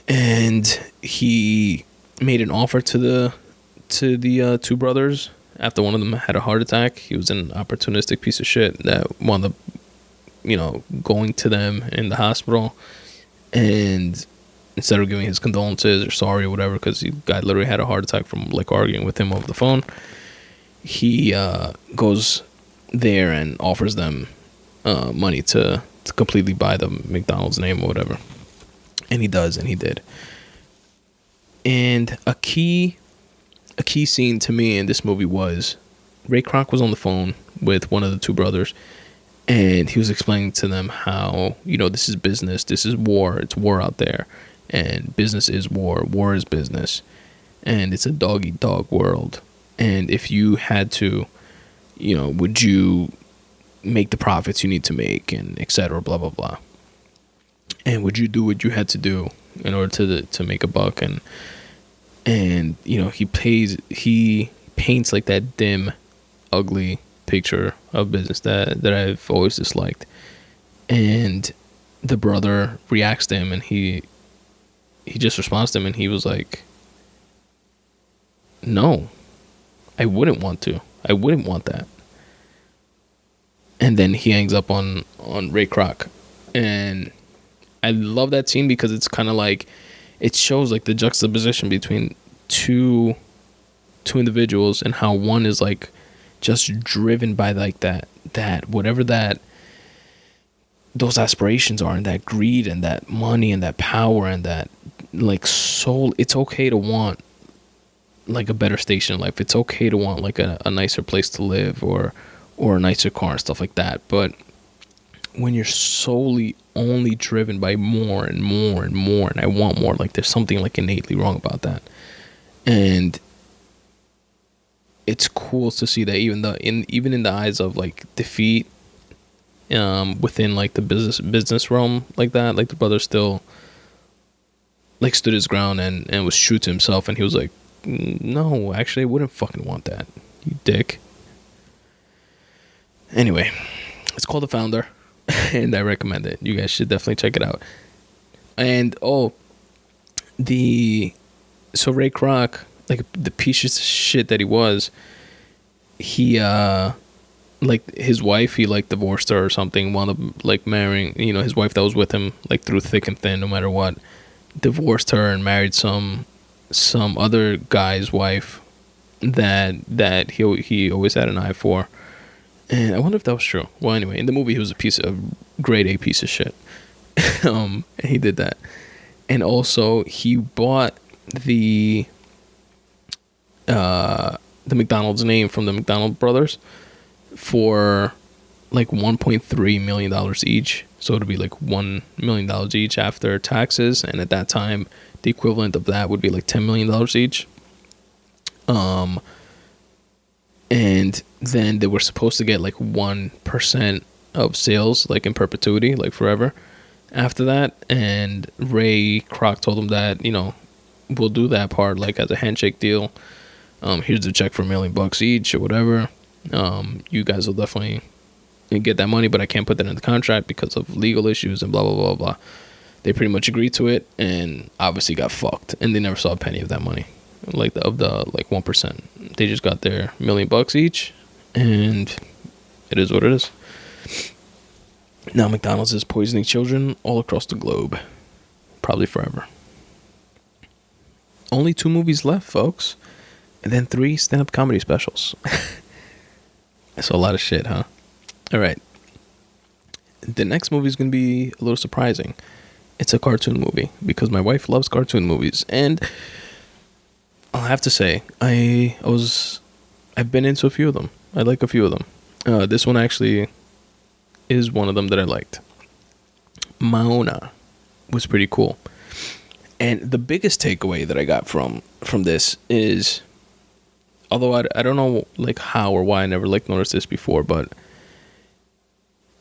And he made an offer to the two brothers after one of them had a heart attack. He was an opportunistic piece of shit that wound up, going to them in the hospital. And instead of giving his condolences or sorry or whatever, because the guy literally had a heart attack from like arguing with him over the phone, he goes there and offers them money to completely buy the McDonald's name or whatever. And he does, and he did. And a key scene to me in this movie was Ray Kroc was on the phone with one of the two brothers, and he was explaining to them how, this is business, this is war, it's war out there, and business is war, war is business, and it's a dog-eat-dog world. And if you had to, would you make the profits you need to make, and etc., blah, blah, blah. And would you do what you had to do in order to make a buck? And he paints like that dim, ugly picture of business that I've always disliked. And the brother reacts to him, and he just responds to him, and he was like, no, I wouldn't want to. I wouldn't want that. And then he hangs up on Ray Kroc. And I love that scene because it's kind of like, it shows like the juxtaposition between two individuals, and how one is like just driven by like that whatever that those aspirations are, and that greed and that money and that power and that like soul. It's okay to want like a better station in life. It's okay to want like a nicer place to live, or a nicer car and stuff like that. But when you're solely only driven by more and more and more, and I want more, like there's something like innately wrong about that. And it's cool to see that even in the eyes of like defeat, within like the business realm like that, like the brother still like stood his ground and was true to himself, and he was like, no, actually I wouldn't fucking want that, you dick. Anyway, it's called The Founder, and I recommend it. You guys should definitely check it out. And so Ray Kroc, like the piece of shit that he was, he like his wife, he like divorced her or something, wound up like marrying, his wife that was with him like through thick and thin, no matter what, divorced her and married some other guy's wife that he always had an eye for. And I wonder if that was true. Well, anyway, in the movie, he was a grade A piece of shit. And he did that. And also, he bought the McDonald's name from the McDonald brothers for like $1.3 million each. So it'd be like $1 million each after taxes. And at that time, the equivalent of that would be like $10 million each. And then they were supposed to get like 1% of sales, like in perpetuity, like forever after that. And Ray Kroc told him that, we'll do that part like as a handshake deal. Here's the check for $1 million each or whatever. You guys will definitely get that money, but I can't put that in the contract because of legal issues and blah, blah, blah, blah. They pretty much agreed to it and obviously got fucked. And they never saw a penny of that money. Like the 1%. They just got their $1 million each, and it is what it is. Now McDonald's is poisoning children all across the globe, probably forever. Only 2 movies left, folks, and then 3 stand-up comedy specials. That's a lot of shit, huh? All right. The next movie is going to be a little surprising. It's a cartoon movie because my wife loves cartoon movies, and I'll have to say, I've been into a few of them. I like a few of them. This one actually is one of them that I liked. Maona was pretty cool. And the biggest takeaway that I got from this is, although I don't know like how or why I never like noticed this before, but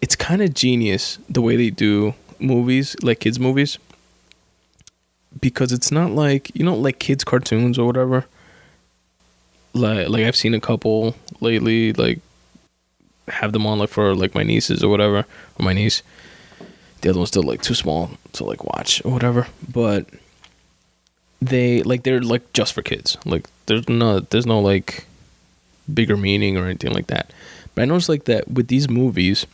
it's kind of genius the way they do movies, like kids movies. Because it's not like, like kids cartoons or whatever. Like I've seen a couple lately, like have them on like for like my nieces or whatever, or my niece. The other one's still like too small to like watch or whatever. But they're like just for kids. Like there's no like bigger meaning or anything like that. But I noticed like that with these movies,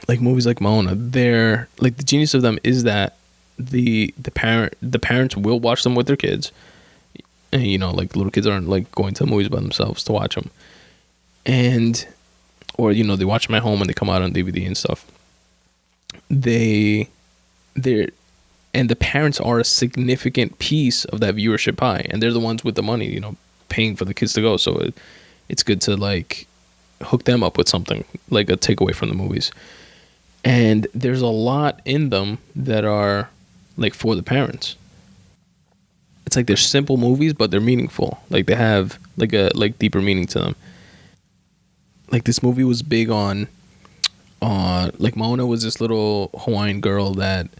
like movies like Maona, they're like the genius of them is that the parents will watch them with their kids, and like little kids aren't like going to movies by themselves to watch them, or they watch them at home and they come out on DVD and stuff. And the parents are a significant piece of that viewership pie, and they're the ones with the money, paying for the kids to go. So it's good to like hook them up with something like a takeaway from the movies. And there's a lot in them that are like for the parents. It's like they're simple movies, but they're meaningful. Like they have like deeper meaning to them. Like this movie was big on like Maona was this little Hawaiian girl that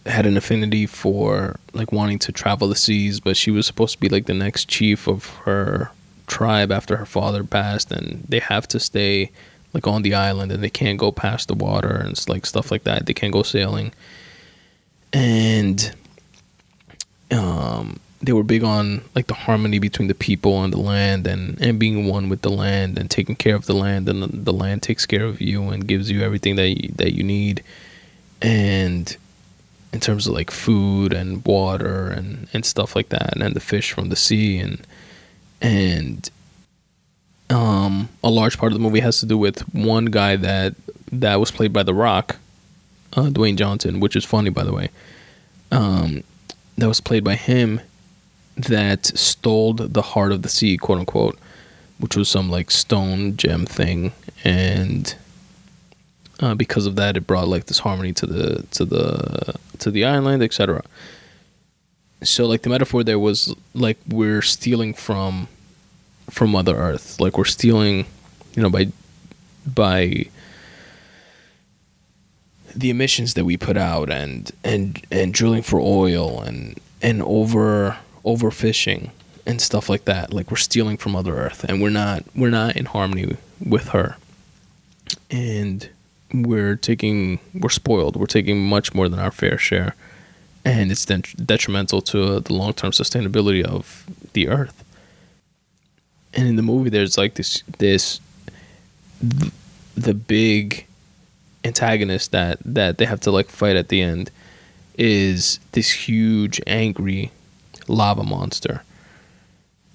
had an affinity for like wanting to travel the seas, but she was supposed to be like the next chief of her tribe after her father passed, and they have to stay like on the island and they can't go past the water and like stuff like that. They can't go sailing. And they were big on like the harmony between the people and the land, and being one with the land and taking care of the land, and the land takes care of you and gives you everything that you need. And in terms of like food and water and stuff like that, and the fish from the sea, and a large part of the movie has to do with one guy that was played by The Rock, Dwayne Johnson, which is funny, by the way. That was played by him, that stole the heart of the sea, quote unquote, which was some like stone gem thing, and because of that, it brought like this harmony to the island, etc. So like the metaphor there was like we're stealing from Mother Earth, like we're stealing, by the emissions that we put out, and drilling for oil, and overfishing and stuff like that. Like we're stealing from Mother Earth, and we're not in harmony with her, and we're spoiled. We're taking much more than our fair share, and it's detrimental to the long-term sustainability of the Earth. And in the movie, there's like this the big antagonist that they have to like fight at the end is this huge angry lava monster.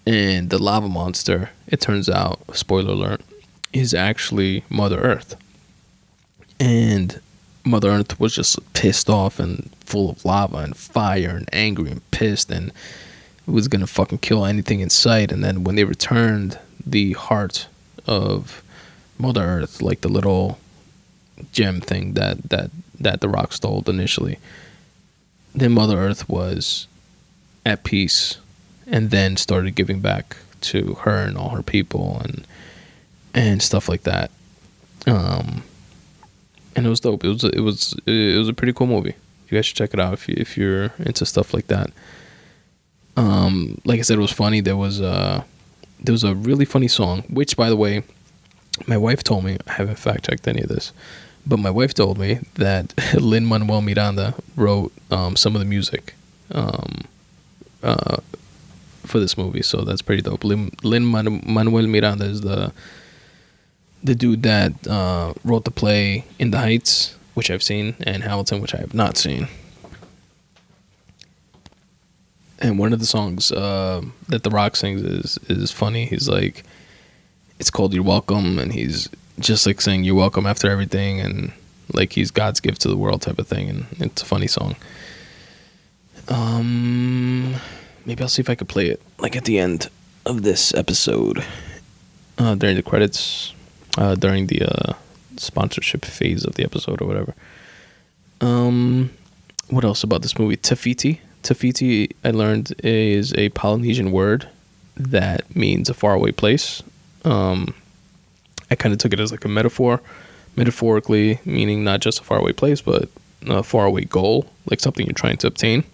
And the lava monster, it turns out, spoiler alert, is actually Mother Earth. And Mother Earth was just pissed off and full of lava and fire and angry and pissed and was gonna fucking kill anything in sight. And then when they returned the heart of Mother Earth, like the little gem thing that the Rock stole initially, then Mother Earth was at peace and then started giving back to her and all her people and stuff like that. And it was dope. It was a pretty cool movie. You guys should check it out if you're into stuff like that. Like I said, it was funny. There was a really funny song, which, by the way, my wife told me, I haven't fact checked any of this, but my wife told me that Lin-Manuel Miranda wrote some of the music for this movie, so that's pretty dope. Lin-Manuel Miranda is the dude that wrote the play In the Heights, which I've seen, and Hamilton, which I have not seen. And one of the songs that The Rock sings is funny. He's like, it's called You're Welcome, and he's just like saying you're welcome after everything, and like he's God's gift to the world type of thing, and it's a funny song. Maybe I'll see if I could play it like at the end of this episode, during the credits, during the sponsorship phase of the episode or whatever. What else about this movie? Tafiti. Tafiti, I learned, is a Polynesian word that means a faraway place. I kind of took it as like a metaphorically meaning not just a faraway place, but a faraway goal, like something you're trying to obtain.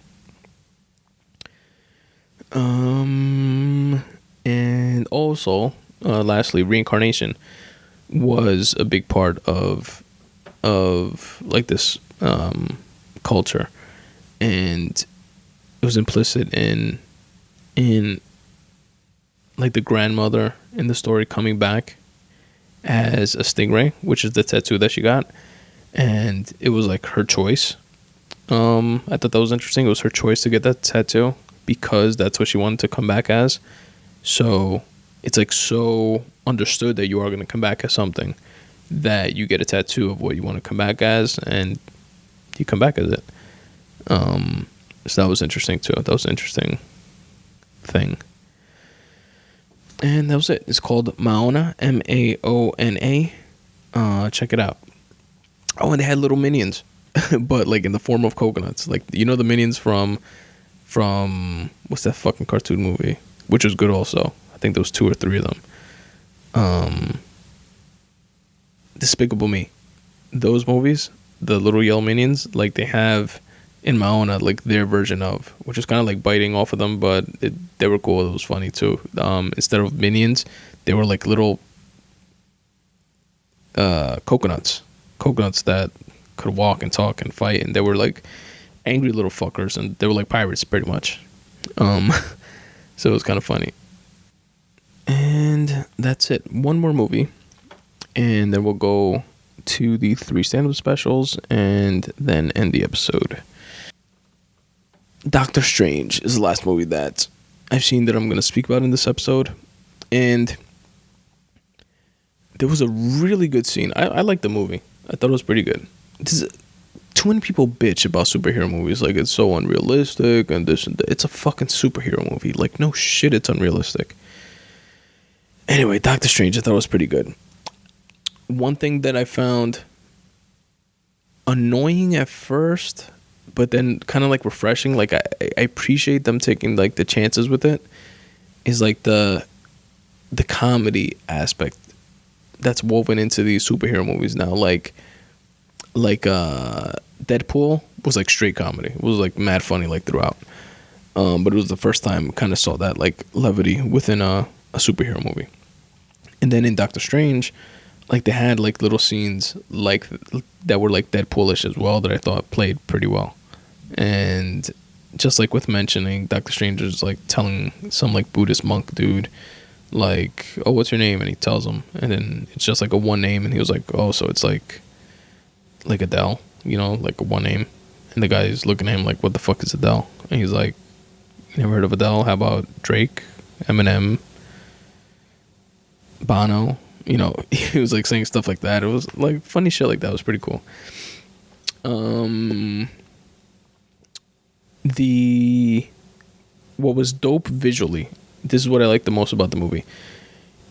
And also, lastly, reincarnation was a big part of like this culture, and it was implicit in like the grandmother in the story coming back as a stingray, which is the tattoo that she got, and it was like her choice. I thought that was interesting. It was her choice to get that tattoo because that's what she wanted to come back as. So it's like so understood that you are going to come back as something that you get a tattoo of what you want to come back as, and you come back as it. So that was interesting too. That was an interesting thing. And that was it. It's called Maona, Maona. Check it out. Oh, and they had little minions, but like in the form of coconuts. Like, you know, the minions from what's that fucking cartoon movie, which was good also. I think there was 2 or 3 of them. Despicable Me. Those movies, the little yellow minions, like they have in Maona, like their version of, which is kind of like biting off of them, but they were cool. It was funny too. Instead of minions, they were like little coconuts that could walk and talk and fight, and they were like angry little fuckers, and they were like pirates pretty much. So it was kind of funny. And that's it. One more movie, and then we'll go to the 3 stand-up specials and then end the episode. Doctor Strange is the last movie that I've seen that I'm going to speak about in this episode. And there was a really good scene. I liked the movie. I thought it was pretty good. Too many people bitch about superhero movies. Like, it's so unrealistic and this and that. It's a fucking superhero movie. Like, no shit, it's unrealistic. Anyway, Doctor Strange, I thought it was pretty good. One thing that I found annoying at first, but then kind of like refreshing, like I appreciate them taking like the chances with it, is like the comedy aspect that's woven into these superhero movies now. Like Deadpool was like straight comedy. It was like mad funny like throughout. But it was the first time I kind of saw that like levity within a superhero movie. And then in Doctor Strange, like they had like little scenes like that were like Deadpoolish as well that I thought played pretty well. And just like with mentioning, Doctor Strange is like telling some like Buddhist monk dude like, oh, what's your name? And he tells him, and then it's just like a one name, and he was like, oh, so it's like Adele, you know, like a one name. And the guy's looking at him like, what the fuck is Adele? And he's like, you never heard of Adele? How about Drake, Eminem, Bono? You know, he was like saying stuff like that. It was like funny shit like that. It was pretty cool. What was dope visually, this is what I liked the most about the movie.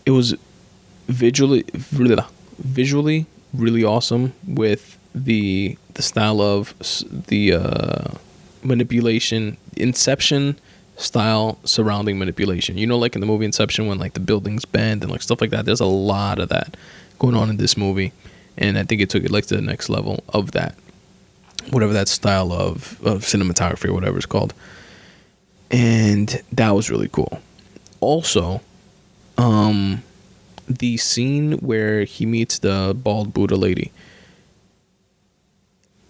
It was visually really awesome with the style of the manipulation, Inception style surrounding manipulation. You know, like in the movie Inception when like the buildings bend and like stuff like that. There's a lot of that going on in this movie, and I think it took it like to the next level of that, whatever that style of cinematography or whatever it's called. And that was really cool. Also, the scene where he meets the bald Buddha lady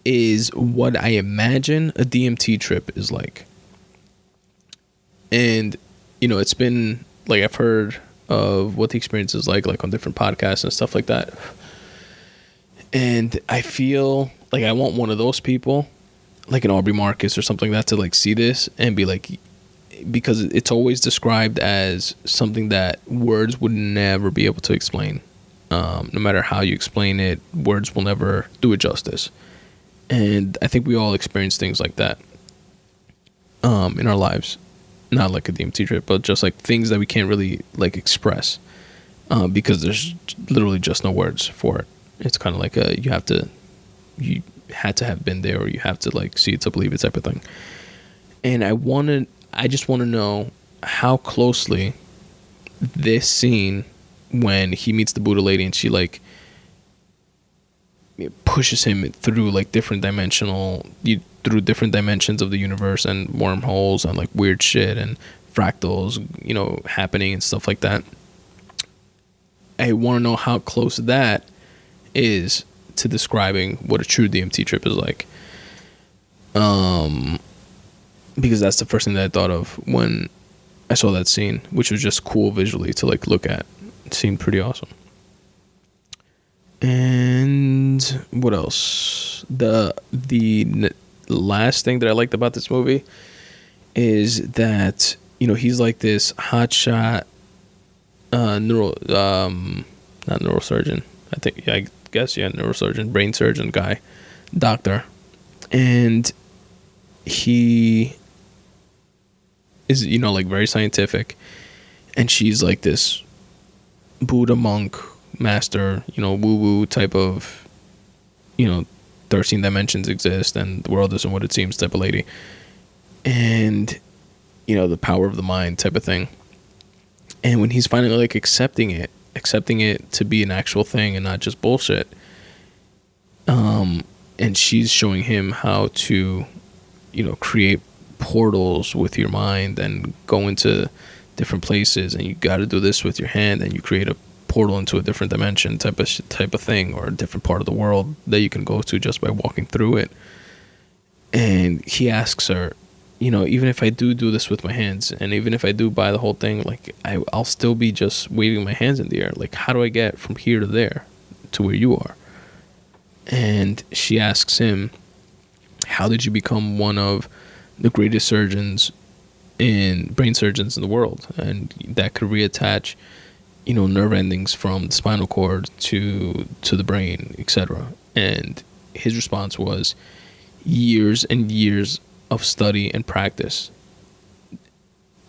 is what I imagine a DMT trip is like. And, you know, it's been like, I've heard of what the experience is like on different podcasts and stuff like that. And I feel like I want one of those people, like an Aubrey Marcus or something like that, to like see this and be like, because it's always described as something that words would never be able to explain. No matter how you explain it, words will never do it justice. And I think we all experience things like that in our lives. Not like a DMT trip, but just like things that we can't really like express because there's literally just no words for it. It's kind of like you had to have been there, or you have to like see it to believe it type of thing. And I just want to know how closely this scene when he meets the Buddha lady and she like pushes him through like different dimensions of the universe and wormholes and like weird shit and fractals, you know, happening and stuff like that. I want to know how close that is to describing what a true DMT trip is like. Because that's the first thing that I thought of when I saw that scene, which was just cool visually to like look at. It seemed pretty awesome. And what else? The last thing that I liked about this movie is that, you know, he's like this hotshot not neurosurgeon. I guess neurosurgeon, brain surgeon guy, doctor. And he is, you know, like very scientific. And she's like this Buddha monk master, you know, woo-woo type of, you know, 13 dimensions exist and the world isn't what it seems type of lady. And, you know, the power of the mind type of thing. And when he's finally like accepting it to be an actual thing and not just bullshit, and she's showing him how to, you know, create portals with your mind and go into different places, and you got to do this with your hand, and you create a portal into a different dimension type of thing, or a different part of the world that you can go to just by walking through it. And he asks her, you know, even if I do this with my hands, and even if I do buy the whole thing, like I'll still be just waving my hands in the air. Like, how do I get from here to there to where you are? And she asks him, how did you become one of the greatest brain surgeons in the world, and that could reattach, you know, nerve endings from the spinal cord to the brain, etc. And his response was years and years of study and practice,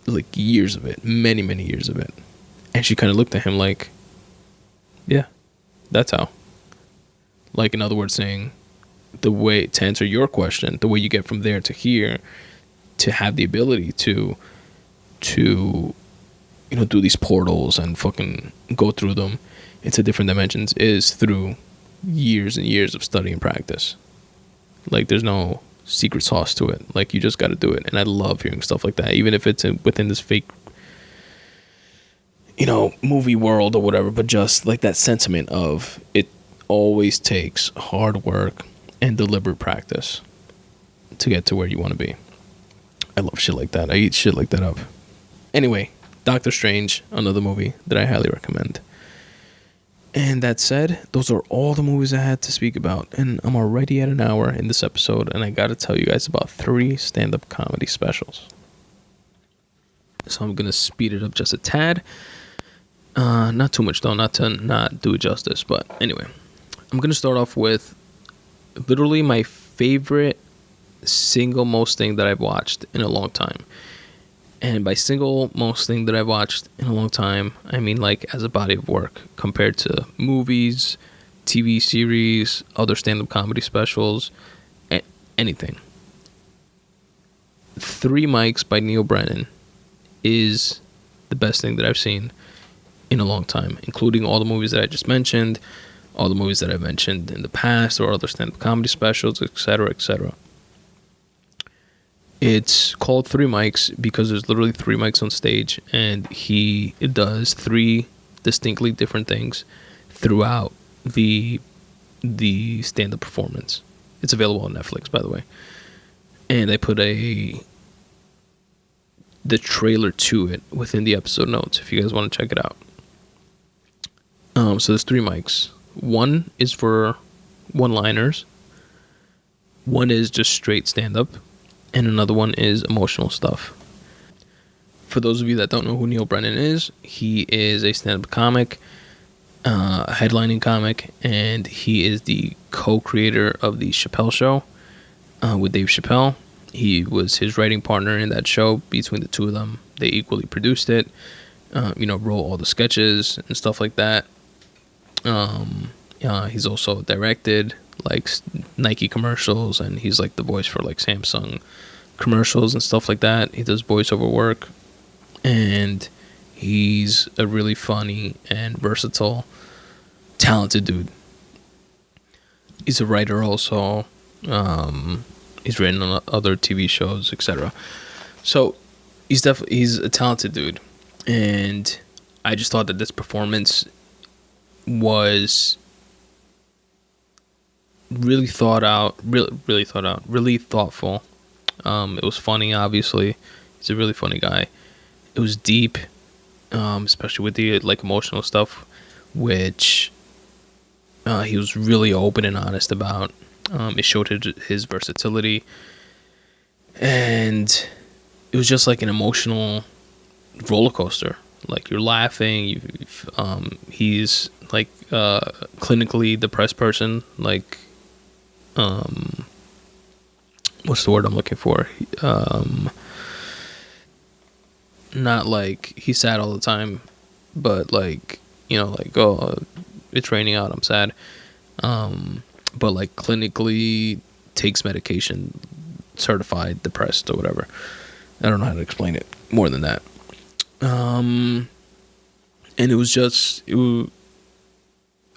like years of it, many years of it. And she kind of looked at him like, yeah, that's how. Like, in other words, saying, the way to answer your question, the way you get from there to here, to have the ability to you know, do these portals and fucking go through them into different dimensions, is through years and years of study and practice. Like, there's no secret sauce to it. Like, you just got to do it. And I love hearing stuff like that, even if it's within this fake, you know, movie world or whatever. But just like that sentiment of it always takes hard work and deliberate practice to get to where you want to be. I love shit like that. I eat shit like that up. Anyway, Doctor Strange, another movie that I highly recommend. And that said, those are all the movies I had to speak about. And I'm already at an hour in this episode, and I gotta tell you guys about 3 stand-up comedy specials. So I'm gonna speed it up just a tad. Not too much though, not to not do it justice. But anyway, I'm gonna start off with literally my favorite single most thing that I've watched in a long time. And by single most thing that I've watched in a long time, I mean like as a body of work compared to movies, TV series, other stand-up comedy specials, anything. 3 Mics by Neil Brennan is the best thing that I've seen in a long time, including all the movies that I just mentioned, all the movies that I've mentioned in the past, or other stand-up comedy specials, etc., etc. It's called 3 Mics because there's literally 3 mics on stage, and he does 3 distinctly different things throughout the stand-up performance. It's available on Netflix, by the way. And I put the trailer to it within the episode notes if you guys want to check it out. So there's 3 mics. One is for one-liners. One is just straight stand-up. And another one is emotional stuff. For those of you that don't know who Neil Brennan is, he is a stand-up comic, headlining comic, and he is the co-creator of the Chappelle Show with Dave Chappelle. He was his writing partner in that show. Between the two of them, they equally produced it. Wrote all the sketches and stuff like that. He's also directed like Nike commercials, and he's like the voice for like Samsung commercials and stuff like that. He does voiceover work, and he's a really funny and versatile, talented dude. He's a writer also. He's written on other TV shows, etc. So he's a talented dude, and I just thought that this performance was really thought out, really thoughtful. It was funny, obviously. He's a really funny guy. It was deep, especially with the like emotional stuff, which he was really open and honest about. It showed his versatility, and it was just like an emotional roller coaster. Like you're laughing. He's like clinically depressed person. Like, what's the word I'm looking for? Not like he's sad all the time, but like, like, oh, it's raining out, I'm sad. But like clinically takes medication, certified depressed or whatever. I don't know how to explain it more than that. And it was just,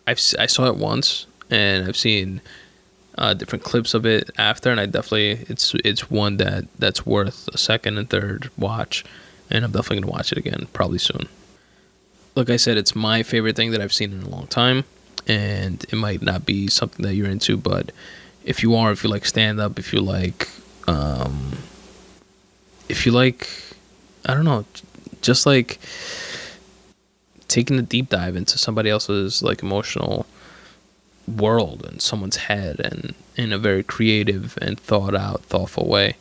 I saw it once, and I've seen different clips of it after, and I definitely, it's one that's worth a second and third watch, and I'm definitely gonna watch it again probably soon. Like I said, it's my favorite thing that I've seen in a long time, and it might not be something that you're into, but if you like stand up, if you like, I don't know, just like taking a deep dive into somebody else's like emotional world and someone's head, and in a very creative and thought out, thoughtful way,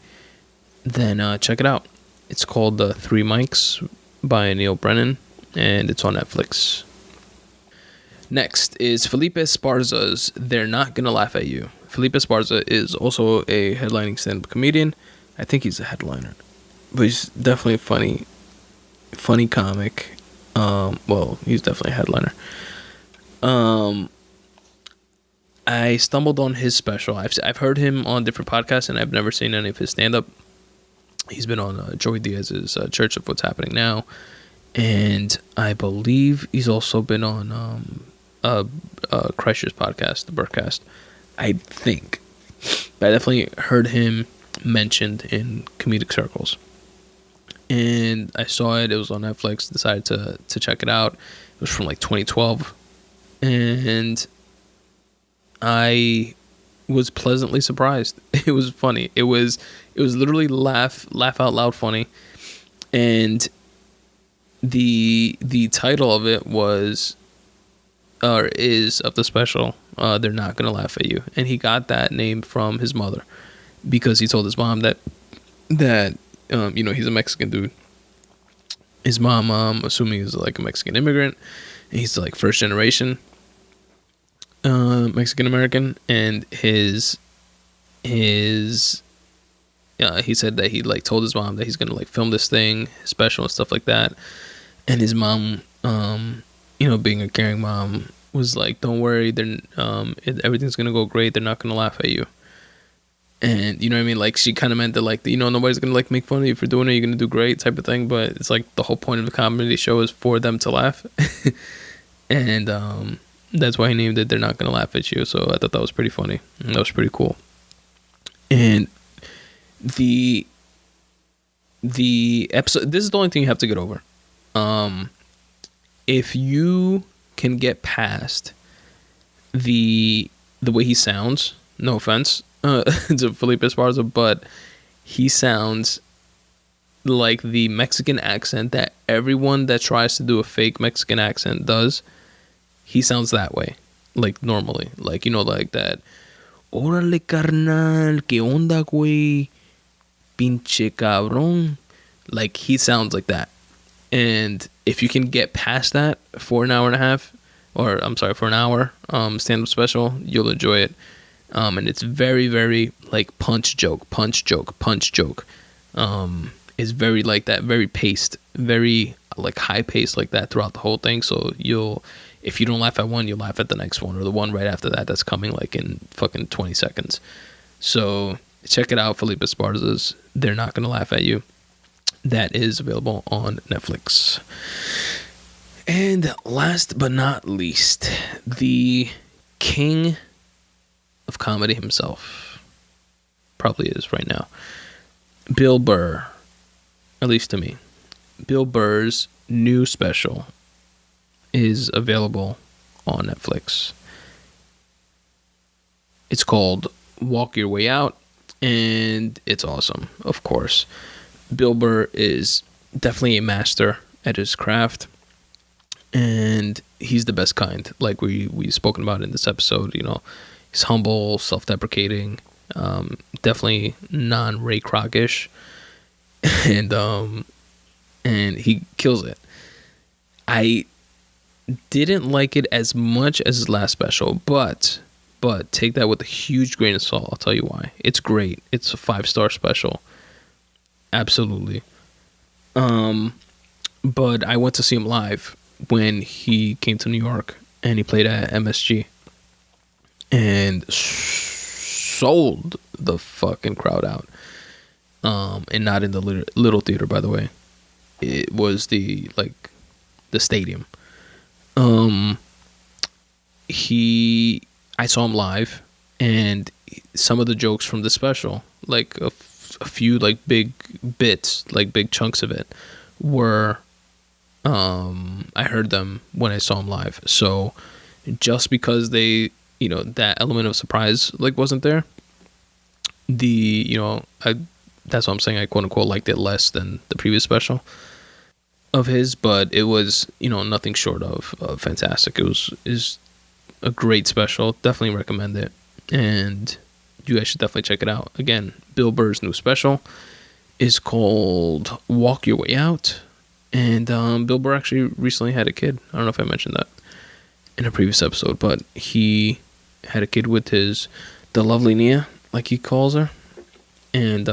then check it out. It's called 3 Mics by Neil Brennan, and it's on Netflix. Next is Felipe Esparza's They're Not Gonna Laugh at You. Felipe Esparza is also a headlining stand-up comedian. I think he's a headliner, but he's definitely a funny comic. Well, he's definitely a headliner. I stumbled on his special. I've heard him on different podcasts, and I've never seen any of his stand-up. He's been on Joey Diaz's Church of What's Happening Now, and I believe he's also been on Kreischer's podcast, the Burkcast, I think. But I definitely heard him mentioned in comedic circles. And I saw it. It was on Netflix. Decided to check it out. It was from like 2012, and I was pleasantly surprised. It was funny. It was literally laugh out loud funny, and the title of it was, or is, of the special, They're Not Gonna Laugh at You. And he got that name from his mother because he told his mom that he's a Mexican dude. His mom, assuming is like a Mexican immigrant, and he's like first generation Mexican American, and he said that he like told his mom that he's gonna like film this thing special and stuff like that, and his mom, being a caring mom, was like, "Don't worry, everything's gonna go great. They're not gonna laugh at you." And you know what I mean? Like, she kind of meant that, like, nobody's gonna like make fun of you for doing it. You're gonna do great, type of thing. But it's like the whole point of the comedy show is for them to laugh, and that's why he named it "They're Not Gonna Laugh at You." So I thought that was pretty funny. And that was pretty cool. And the episode. This is the only thing you have to get over. If you can get past the way he sounds, no offense to Felipe Esparza, but he sounds like the Mexican accent that everyone that tries to do a fake Mexican accent does. He sounds that way, like normally, like like that. Órale carnal, qué onda güey, pinche cabrón. Like, he sounds like that. And if you can get past that for an hour and a half, or I'm sorry, for an hour stand-up special, you'll enjoy it. And it's very, very like punch joke. Is very like that, very paced, very like high paced like that throughout the whole thing. So if you don't laugh at one, you'll laugh at the next one or the one right after that that's coming like in fucking 20 seconds. So check it out, Felipe Esparza's They're Not Gonna Laugh at You. That is available on Netflix. And last but not least, the king of comedy himself, probably is right now, Bill Burr, at least to me. Bill Burr's new special is available on Netflix. It's called Walk Your Way Out, and it's awesome, of course. Bill Burr is definitely a master at his craft, and he's the best kind, like we've spoken about in this episode. He's humble, self-deprecating, definitely non-Ray Kroc-ish, and he kills it. I didn't like it as much as his last special, but take that with a huge grain of salt. I'll tell you why. It's great. It's a 5-star special. Absolutely. But I went to see him live when he came to New York, and he played at MSG, and sold the fucking crowd out. And not in the little theater, by the way. It was the stadium. I saw him live, and some of the jokes from the special, like a few like big bits, like big chunks of it, were I heard them when I saw him live. So just because they, that element of surprise like wasn't there, that's what I'm saying, I quote unquote liked it less than the previous special of his, but it was, nothing short of fantastic. Is a great special. Definitely recommend it, and you guys should definitely check it out. Again, Bill Burr's new special is called Walk Your Way Out, and Bill Burr actually recently had a kid. I don't know if I mentioned that in a previous episode, but he had a kid with the lovely Nia, like he calls her, and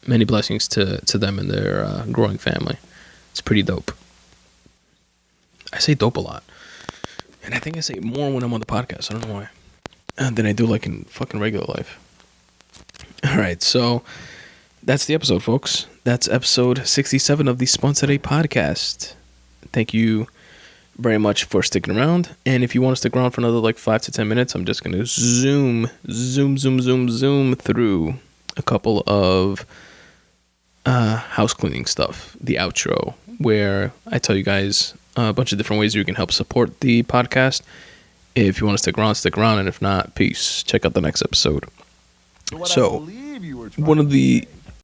many blessings to them and their growing family. It's pretty dope. I say dope a lot, and I think I say it more when I'm on the podcast. I don't know why. Than I do like in fucking regular life. All right, so that's the episode, folks. That's episode 67 of the Spun Today podcast. Thank you very much for sticking around. And if you want to stick around for another like 5 to 10 minutes, I'm just going to zoom through a couple of house cleaning stuff. The outro, where I tell you guys a bunch of different ways you can help support the podcast. If you want to stick around, and if not, peace. Check out the next episode. So, one of the